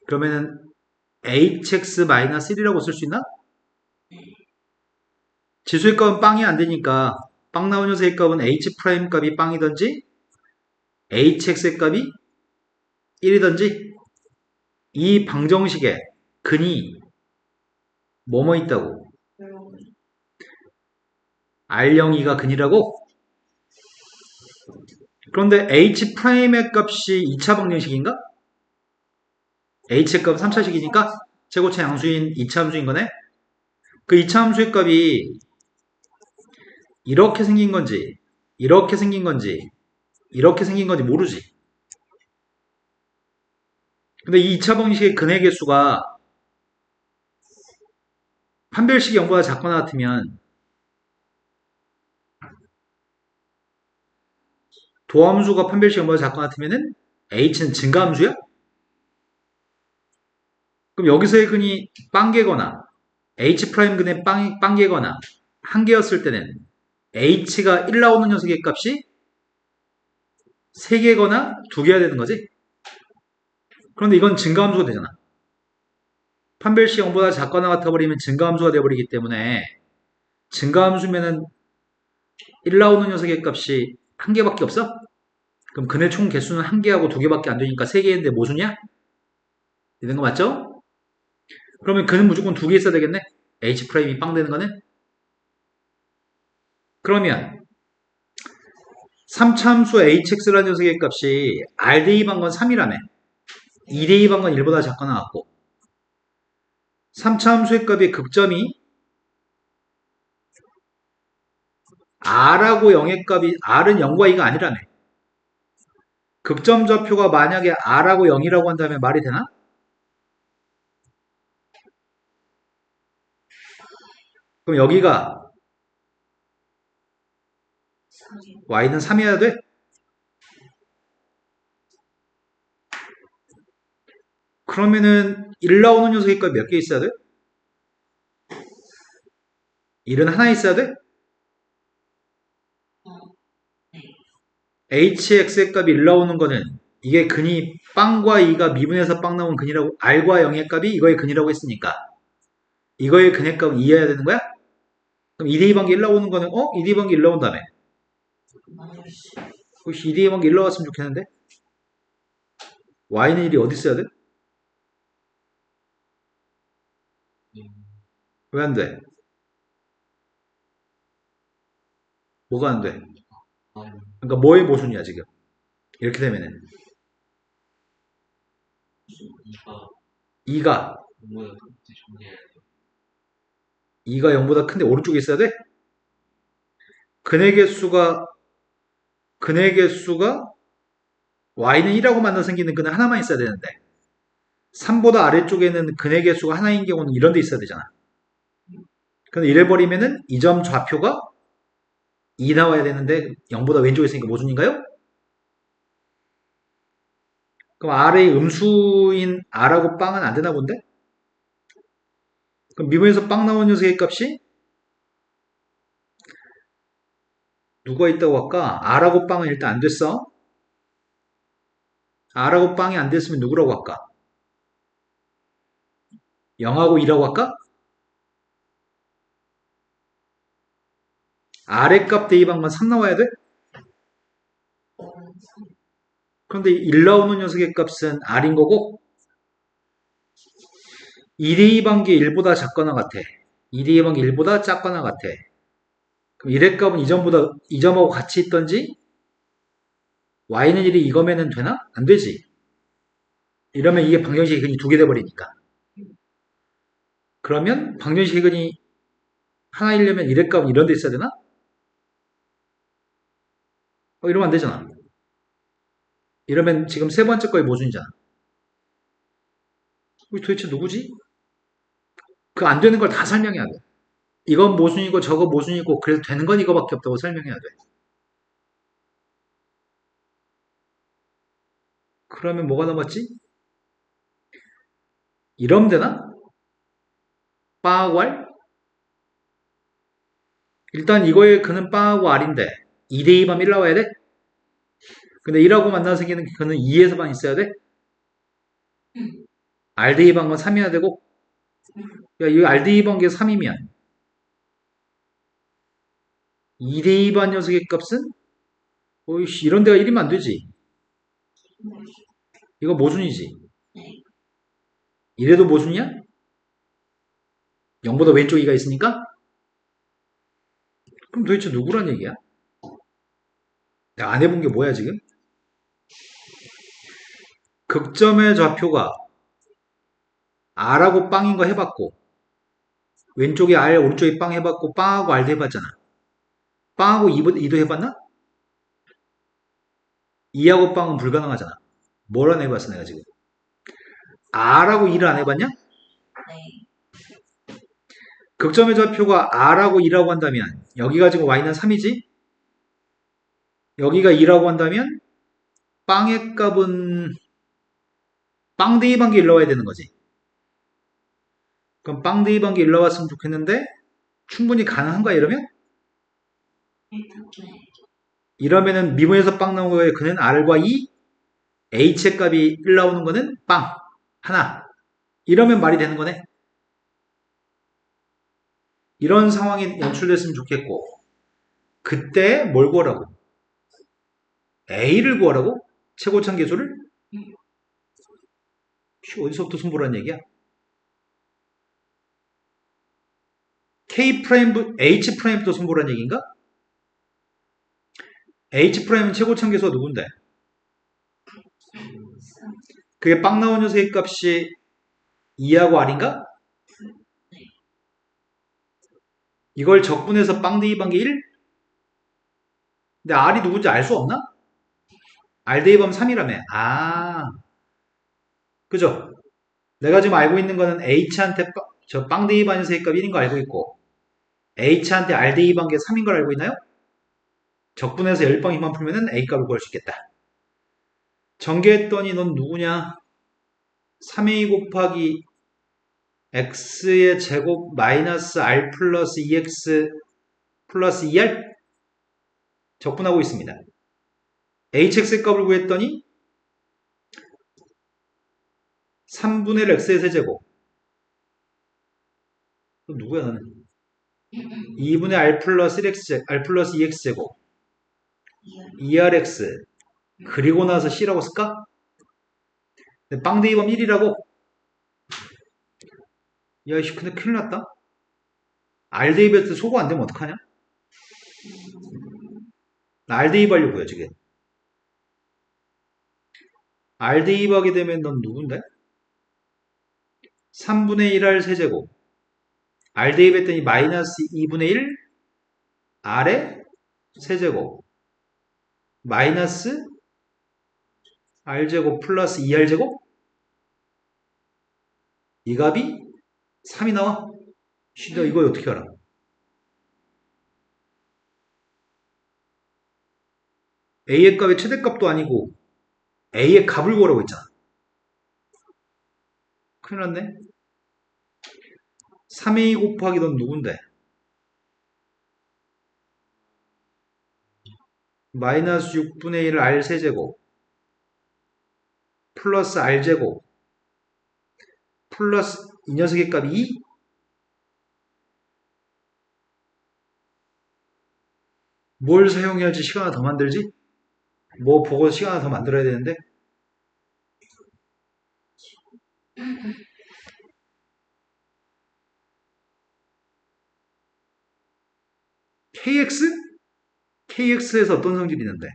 그러면은 hx 마이너스 1이라고 쓸 수 있나? 지수의 값은 빵이 안 되니까 빵 나온 녀석의 값은 h 프라임 값이 빵이든지 hx의 값이 1이든지 이 방정식에 근이 뭐뭐 있다고? R02가 근이라고? 그런데 h 프라임의 값이 2차 방정식인가? h의 값은 3차식이니까 최고차 양수인 2차 함수인 거네? 그 2차 함수의 값이 이렇게 생긴 건지 이렇게 생긴 건지 이렇게 생긴 건지 모르지. 근데 이 2차 방정식의 근의 개수가 판별식이 0보다 작거나 같으면 도함수가 판별식 0보다 작거나 같으면은 h는 증가함수야? 그럼 여기서의 근이 빵개거나 h 프라임 근의 빵개거나 한 개였을 때는 h가 1 나오는 녀석의 값이 3개거나 2개여야 되는 거지? 그런데 이건 증가함수가 되잖아. 판별식 0보다 작거나 같아버리면 증가함수가 돼버리기 때문에 증가함수면은 1 나오는 녀석의 값이 1개밖에 없어? 그럼 근의 총 개수는 1개하고 2개밖에 안 되니까 3개인데 모수냐? 이런 거 맞죠? 그러면 근은 무조건 2개 있어야 되겠네? h 프라임이 빵 되는 거는? 그러면 3차 함수 hx라는 녀석의 값이 r 대입한 건 3이라며 2 대입한 건 1보다 작거나 같고 3차 함수의 값의 극점이 r하고 0의 값이 r은 0과 2가 아니라며 극점 좌표가 만약에 R하고 0이라고 한다면 말이 되나? 그럼 여기가 3. Y는 3이어야 돼? 그러면은 1 나오는 녀석의 값 몇 개 있어야 돼? 1은 하나 있어야 돼? 네. hx의 값이 1 나오는 거는 이게 근이 빵과 2가 미분해서 빵 나온 근이라고 r과 0의 값이 이거의 근이라고 했으니까 이거의 근의 값은 2여야 되는 거야? 그럼 2대2 반기 1 나오는 거는 2대2 반기 1 나온다며 혹시 2대2 반기 1 나왔으면 좋겠는데 y는 1이 어디 있어야 돼? 왜 안 돼? 뭐가 안 돼? 그러니까 뭐의 모순이야 지금 이렇게 되면은 2가 2가 0보다 큰데 오른쪽에 있어야 돼? 근의 개수가 y는 1하고 만나 생기는 근은 하나만 있어야 되는데 3보다 아래쪽에는 근의 개수가 하나인 경우는 이런 데 있어야 되잖아. 근데 이래 버리면은 이 점 좌표가 2 나와야 되는데 0보다 왼쪽에 있으니까 모순인가요? 그럼 R의 음수인 R하고 빵은 안 되나 본데? 그럼 미분에서 빵 나온 녀석의 값이 누가 있다고 할까? R하고 빵은 일단 안 됐어. R하고 빵이 안 됐으면 누구라고 할까? 0하고 2라고 할까? R의 값 대입한 건 3 나와야 돼? 그런데 1 나오는 녀석의 값은 R인 거고 2대2 반기 1보다 작거나 같아. 2대2 반기 1보다 작거나 같아. 그럼 1의 값은 이점보다 이점하고 같이 있던지 y는 1이 이거면은 되나? 안 되지. 이러면 이게 방정식의 근이 두 개 돼버리니까. 그러면 방정식의 근이 하나이려면 1의 값은 이런 데 있어야 되나? 이러면 안 되잖아. 이러면 지금 세 번째 거의 모순이잖아. 우리 도대체 누구지? 그 안 되는 걸 다 설명해야 돼. 이건 모순이고 저거 모순이고 그래서 되는 건 이거밖에 없다고 설명해야 돼. 그러면 뭐가 남았지? 이러면 되나? 빠하고 R? 일단 이거의 근은 빠하고 R인데 2대2만 1 나와야 돼? 근데 1하고 만나서 생기는 근은 2에서만 있어야 돼? R 대입한 건 3이어야 되고 야, 이 R 대입한 게 3이면 2 대입한 녀석의 값은 어이씨 이런 데가 1이면 안 되지. 이거 모순이지. 이래도 모순이야? 0보다 왼쪽 2가 있으니까? 그럼 도대체 누구란 얘기야? 내가 안 해본 게 뭐야 지금? 극점의 좌표가 R하고 빵인 거 해봤고 왼쪽에 R 오른쪽에 빵 해봤고 빵하고 R도 해봤잖아. 빵하고 2도 해봤나? 2하고 빵은 불가능하잖아. 뭘 안 해봤어 내가 지금? R하고 2를 안 해봤냐? 네. 극점의 좌표가 R하고 2라고 한다면 여기가 지금 Y는 3이지? 여기가 2라고 한다면 빵의 값은 빵 대입한 게 1 나와야 되는 거지. 그럼 빵 대입한 게 1 나왔으면 좋겠는데 충분히 가능한가 이러면? 네. 이러면은 미분에서 빵 나온 거에 그는 R과 2, H의 값이 1 나오는 거는 빵 하나. 이러면 말이 되는 거네. 이런 상황이 연출됐으면 좋겠고 그때 뭘 구하라고? A를 구하라고? 최고참 계수를? 어디서부터 손보라는 얘기야? K 프라임, H 프라임부터 손보라는 얘기인가? H 프라임은 최고참 계수가 누군데? 그게 빵 나온 녀석의 값이 2하고 R인가? 이걸 적분해서 빵 대입한 게 1? 근데 R이 누군지 알 수 없나? R 대입하면 3이라며. 아, 그죠? 내가 지금 알고 있는 거는 H한테 저빵 대입하는 세입값 1인 거 알고 있고, H한테 R 대입한 게 3인 걸 알고 있나요? 적분해서 10번 힘만 풀면은 A값을 구할 수 있겠다. 전개했더니 넌 누구냐? 3A 곱하기 X의 제곱 마이너스 R 플러스 2X 플러스 2R 적분하고 있습니다. HX 값을 구했더니 3분의 1 X의 세제곱. 누구야 나는? 2분의 R 플러스 1X, R 플러스 2X 제곱. 2RX. 그리고 나서 C라고 쓸까? 빵 대입하면 1이라고? 야, 이씨, 근데 큰일 났다. R 대입할 때 소거 안 되면 어떡하냐? 나 R 대입하려고요, 지금. R 대입하게 되면 넌 누군데? 3분의 1R 세제곱. R 대입했더니 마이너스 2분의 1 R의 세제곱. 마이너스 R제곱 플러스 2R제곱? 이 값이 3이 나와? 너 이거 어떻게 알아? A의 값의 최대값도 아니고 A의 값을 구하라고 했잖아. 큰일 났네. 3A 곱하기 넌 누군데? 마이너스 6분의 1 R 세제곱 플러스 R제곱 플러스 이 녀석의 값이 2? 뭘 사용해야지 시간을 더 만들지? 뭐 보고 시간을 더 만들어야 되는데? KX? KX에서 어떤 성질이 있는데?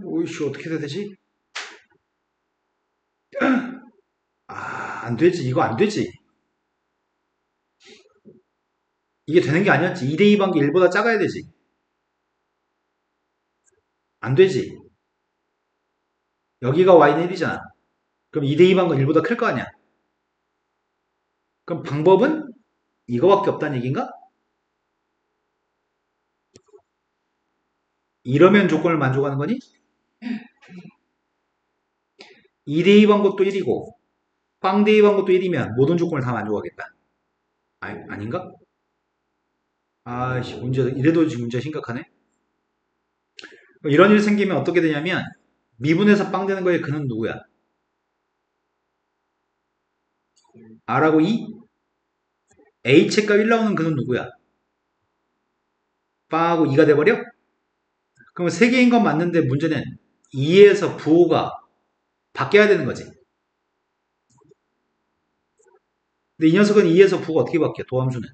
오이씨, 어떻게 해야 되지? 아, 안 되지. 이거 안 되지. 이게 되는 게 아니었지. 2대2 관계 1보다 작아야 되지. 안 되지. 여기가 y는 1이잖아. 그럼 2대2 관계 1보다 클 거 아니야. 그럼 방법은 이거밖에 없다는 얘기인가? 이러면 조건을 만족하는 거니? 2대2 방법도 1이고 빵 대입한 것도 1이면 모든 조건을 다 만족하겠다. 아닌가? 아씨, 문제, 이래도 지금 문제 심각하네? 이런 일이 생기면 어떻게 되냐면, 미분에서 빵 되는 거에 그는 누구야? R하고 E? H값 1 나오는 그는 누구야? 빵하고 E가 돼버려? 그럼 세 개인 건 맞는데 문제는 2에서 부호가 바뀌어야 되는 거지. 근데 이 녀석은 2에서 부호가 어떻게 바뀌어? 도함수는.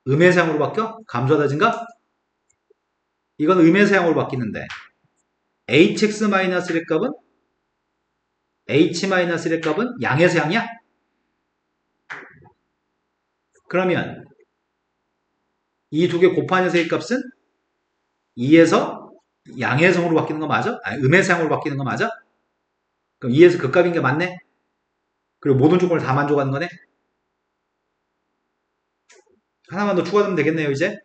음의 사용으로 바뀌어? 감소하다 증가? 이건 음의 사용으로 바뀌는데 hx-1의 값은 h-1의 값은 양의 사용이야? 그러면 이 두 개 곱한 녀석의 값은 2에서 양의 성으로 바뀌는 거 맞아? 아니, 음의 사용으로 바뀌는 거 맞아? 그럼 2에서 그 값인 게 맞네? 그리고 모든 조건을 다 만족하는 거네? 하나만 더 추가하면 되겠네요, 이제.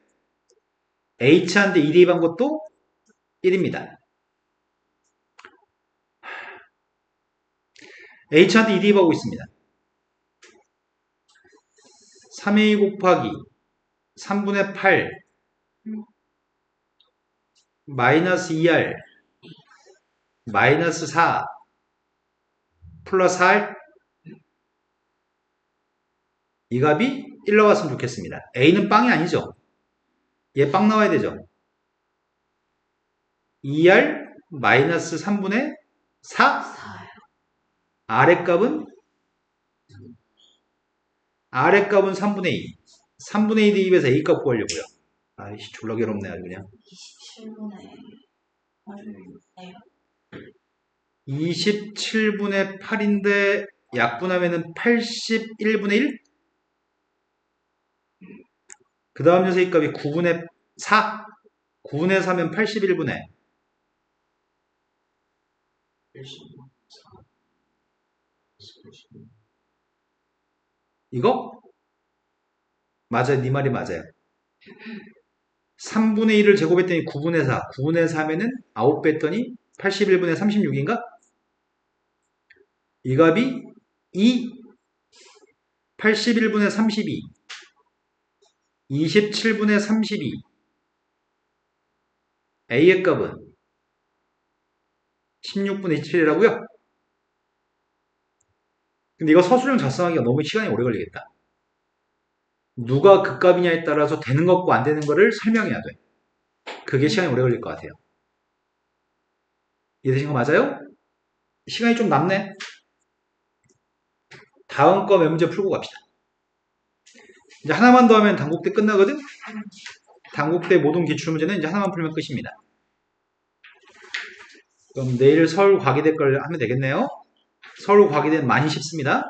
h한테 2 대입한 것도 1입니다. h한테 2 대입하고 있습니다. 3a 곱하기 3분의 8 마이너스 2r 마이너스 4 플러스 r 이 값이 1 나왔으면 좋겠습니다. a는 빵이 아니죠. 얘 빵 나와야 되죠. 2r 마이너스 3분의 4 r의 값은 3분의 2 3분의 2 대입해서 a 값 구하려고요. 아이씨, 졸라 괴롭네, 아주 그냥. 27분의 8이네요. 27분의 8인데, 약분하면은 81분의 1? 그 다음 녀석의 값이 9분의 4? 9분의 4면 81분의. 84. 이거? 맞아요. 네 말이 맞아요. 3분의 1을 제곱했더니 9분의 4. 9분의 4면은 9 뺐더니 81분의 36인가? 이 값이 2. 81분의 32. 27분의 32. A의 값은 16분의 27이라고요? 근데 이거 서술형 작성하기가 너무 시간이 오래 걸리겠다. 누가 그 값이냐에 따라서 되는 것과 안 되는 거를 설명해야 돼. 그게 시간이 오래 걸릴 것 같아요. 이해되신 거 맞아요? 시간이 좀 남네. 다음 거 몇 문제 풀고 갑시다. 이제 하나만 더 하면 단국대 끝나거든? 단국대 모든 기출문제는 이제 하나만 풀면 끝입니다. 그럼 내일 서울 과기대 걸 하면 되겠네요. 서울 과기대는 많이 쉽습니다.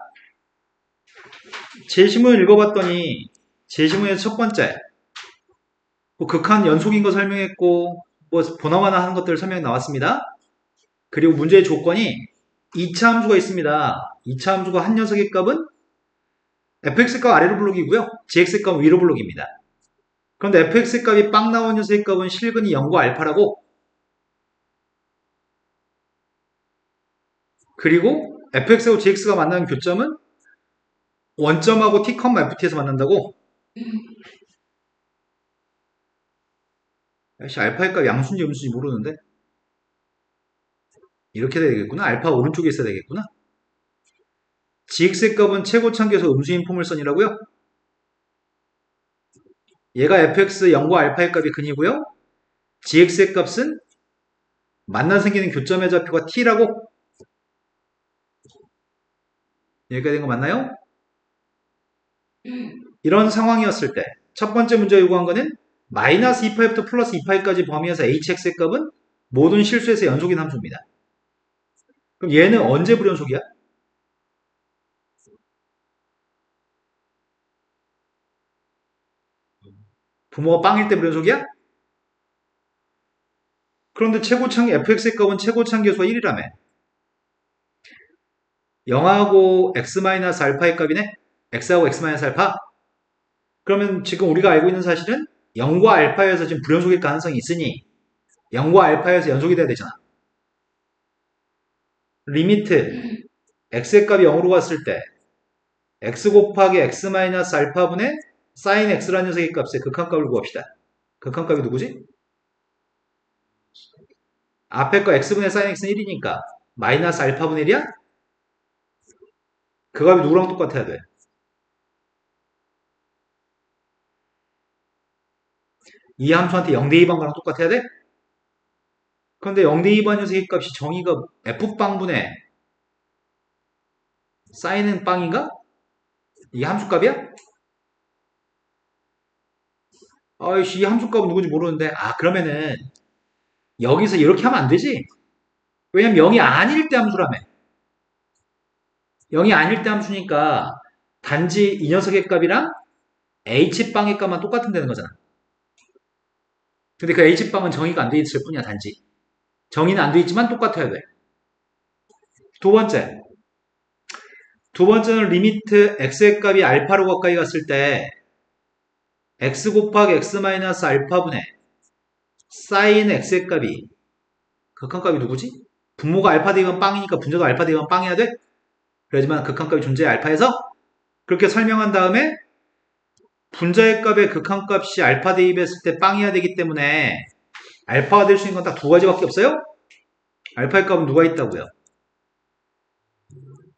제시문을 읽어봤더니 제시문에서 첫 번째 뭐 극한 연속인 거 설명했고 뭐 보나마나 하는 것들 설명 나왔습니다. 그리고 문제의 조건이 2차 함수가 있습니다. 2차 함수가 한 녀석의 값은 fx 값 아래로 블록이고요. gx 값 위로 블록입니다. 그런데 fx 값이 빵 나온 녀석의 값은 실근이 0과 알파라고, 그리고 fx하고 gx가 만나는 교점은 원점하고 t, ft에서 만난다고? 역시 알파의 값 양수인지 음수인지 모르는데 이렇게 돼야 되겠구나. 알파 오른쪽에 있어야 되겠구나. gx의 값은 최고차계에서 음수인 포물선이라고요? 얘가 fx 0과 알파의 값이 근이고요. gx의 값은 만나 생기는 교점의 좌표가 t라고? 여기까지 된 거 맞나요? 이런 상황이었을 때 첫 번째 문제 요구한 거는 마이너스 2파이부터 플러스 2파이까지 범위에서 hx의 값은 모든 실수에서 연속인 함수입니다. 그럼 얘는 언제 불연속이야? 부모가 빵일 때 불연속이야? 그런데 최고차계 fx의 값은 최고차계수가 1이라며. 0하고 x-알파의 값이네? x하고 x-알파? 그러면 지금 우리가 알고 있는 사실은 0과 알파에서 지금 불연속일 가능성이 있으니 0과 알파에서 연속이 돼야 되잖아. 리미트 x의 값이 0으로 갔을 때 x 곱하기 x-알파분의 sin x라는 녀석의 값의 극한값을 구합시다. 극한값이 누구지? 앞에 거 x분의 sin x는 1이니까 마이너스 알파분의 1이야? 그 값이 누구랑 똑같아야 돼? 이 함수한테 0대 2반 거랑 똑같아야 돼? 그런데 0대 2반 녀석의 값이 정의가 f빵분의 사인은 빵인가? 이게 함수값이야? 아이씨, 이 함수값은 누군지 모르는데. 그러면은 여기서 이렇게 하면 안 되지. 왜냐면 0이 아닐 때 함수라며. 0이 아닐 때 함수니까 단지 이 녀석의 값이랑 h빵의 값만 똑같은 되는 거잖아. 근데 그 h빵은 정의가 안 돼 있을 뿐이야, 단지. 정의는 안 돼 있지만 똑같아야 돼. 두 번째. 두 번째는 리미트 x의 값이 알파로 가까이 갔을 때 x 곱하기 x-알파분의 sin x의 값이 극한값이 누구지? 분모가 알파 대입은 빵이니까 분자도 알파 대입은 빵해야 돼? 그러지만 극한값이 존재해 알파에서 그렇게 설명한 다음에 분자의 값의 극한값이 알파 대입했을 때 빵이어야 되기 때문에 알파가 될 수 있는 건 딱 두 가지밖에 없어요? 알파의 값은 누가 있다고요?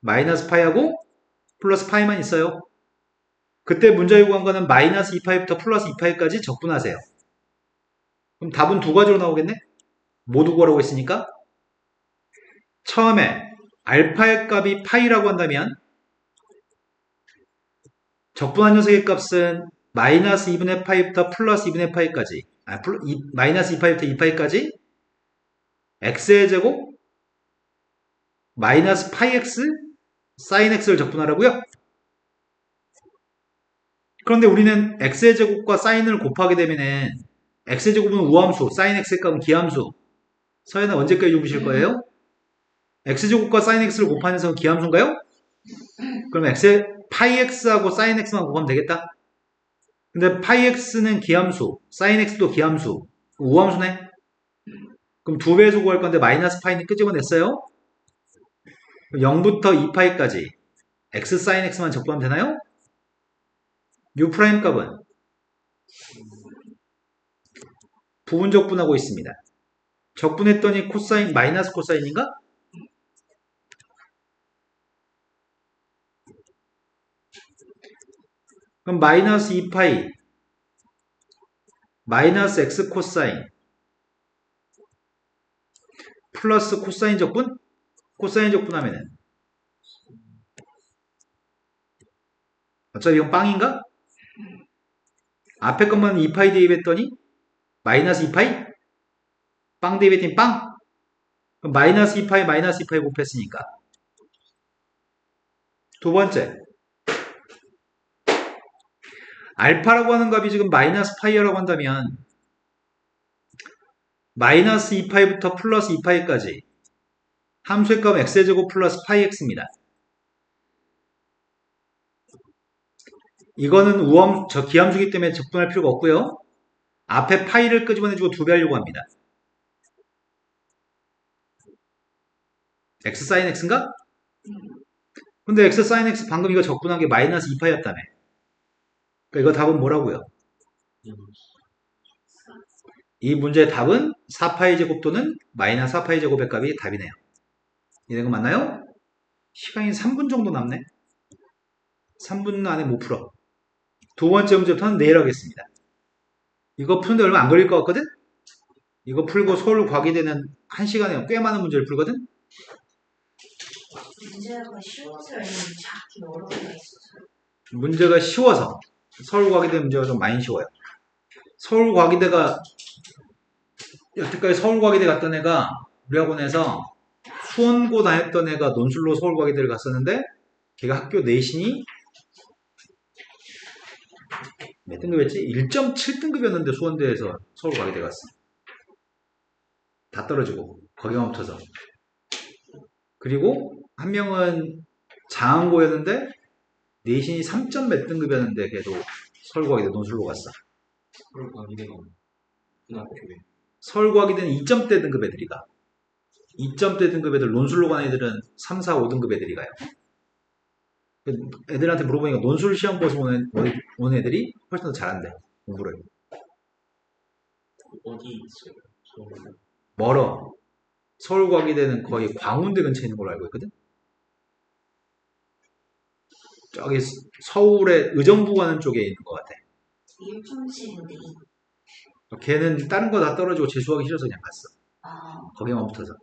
마이너스 파이하고 플러스 파이만 있어요. 그때 문자 요구한 거는 마이너스 2파이부터 플러스 2파이까지 적분하세요. 그럼 답은 두 가지로 나오겠네? 모두 구하라고 했으니까 처음에 알파의 값이 파이라고 한다면 적분한 녀석의 값은 마이너스 2분의 파이부터 플러스 2분의 파이까지, 마이너스 2파이부터 2파이까지 x의 제곱 마이너스 파이 x 사인 x를 적분하라고요? 그런데 우리는 x의 제곱과 사인을 곱하게 되면은 x의 제곱은 우함수, 사인 x의 값은 기함수. 서연아 언제까지 주무실 거예요? x제곱과 사인 x를 곱하는 선 기함수인가요? 그럼 x의 파이 x하고 사인 x만 곱하면 되겠다. 근데 파이 x는 기함수, 사인 x도 기함수, 우함수네. 그럼 두 배수 구할 건데 마이너스 파이는 끄집어냈어요. 0부터 2파이까지 x 사인 x만 적분하면 되나요? u 프라임 값은 부분 적분하고 있습니다. 적분했더니 코사인 마이너스 코사인인가? 그럼 마이너스 2파이 마이너스 x 코사인 플러스 코사인 적분? 코사인 적분하면은 어차피 이건 빵인가? 앞에 것만 2파이 대입했더니 마이너스 2파이? 빵 대입했더니 빵? 그럼 마이너스 2파이 마이너스 2파이 곱했으니까 두 번째 알파라고 하는 값이 지금 마이너스 파이라고 한다면 마이너스 2파이부터 플러스 2파이까지 함수의 값은 x의 제곱 플러스 파이 x입니다. 이거는 기함수기 때문에 적분할 필요가 없고요. 앞에 파이를 끄집어내주고 두 배 하려고 합니다. x 사인 x인가? 근데 x 사인 x 방금 이거 적분한 게 마이너스 2파이였다며. 그러니까 이거 답은 뭐라고요? 이 문제의 답은 4파이 제곱 또는 마이너스 4파이 제곱의 값이 답이네요. 이런 거 맞나요? 시간이 3분 정도 남네. 3분 안에 못 풀어. 두 번째 문제부터는 내일 하겠습니다. 이거 푸는데 얼마 안 걸릴 것 같거든? 이거 풀고 서울과기대는 1시간에 꽤 많은 문제를 풀거든? 문제가 쉬워서 아니면 찾기 어려운 게 있어서. 문제가 쉬워서. 서울과기대 문제가 좀 많이 쉬워요. 서울과기대가 여태까지 서울과기대 갔던 애가 우리 학원에서 수원고 다녔던 애가 논술로 서울과기대를 갔었는데 걔가 학교 내신이 몇 등급이었지? 1.7등급이었는데 수원대에서 서울과기대 갔어. 다 떨어지고 거기만 붙어서. 그리고 한 명은 장안고였는데 내신이 3점 몇 등급이었는데 걔도 서울과기대 논술로 갔어. 서울과기대가 고등학교에 서울과기대는 2점대 등급 애들이 가. 2점대 등급 애들 논술로 간 애들은 3, 4, 5등급 애들이 가요. 애들한테 물어보니까 논술 시험 봐서 온 애들이 훨씬 더 잘한대. 공부를. 어디 있어요? 서울. 멀어. 서울과기대는 거의 광운대 근처에 있는 걸로 알고 있거든. 저기 서울의 의정부 가는 쪽에 있는 것 같아. 1.7인데 걔는 다른 거 다 떨어지고 재수하기 싫어서 그냥 갔어. 아. 거기만 붙어서.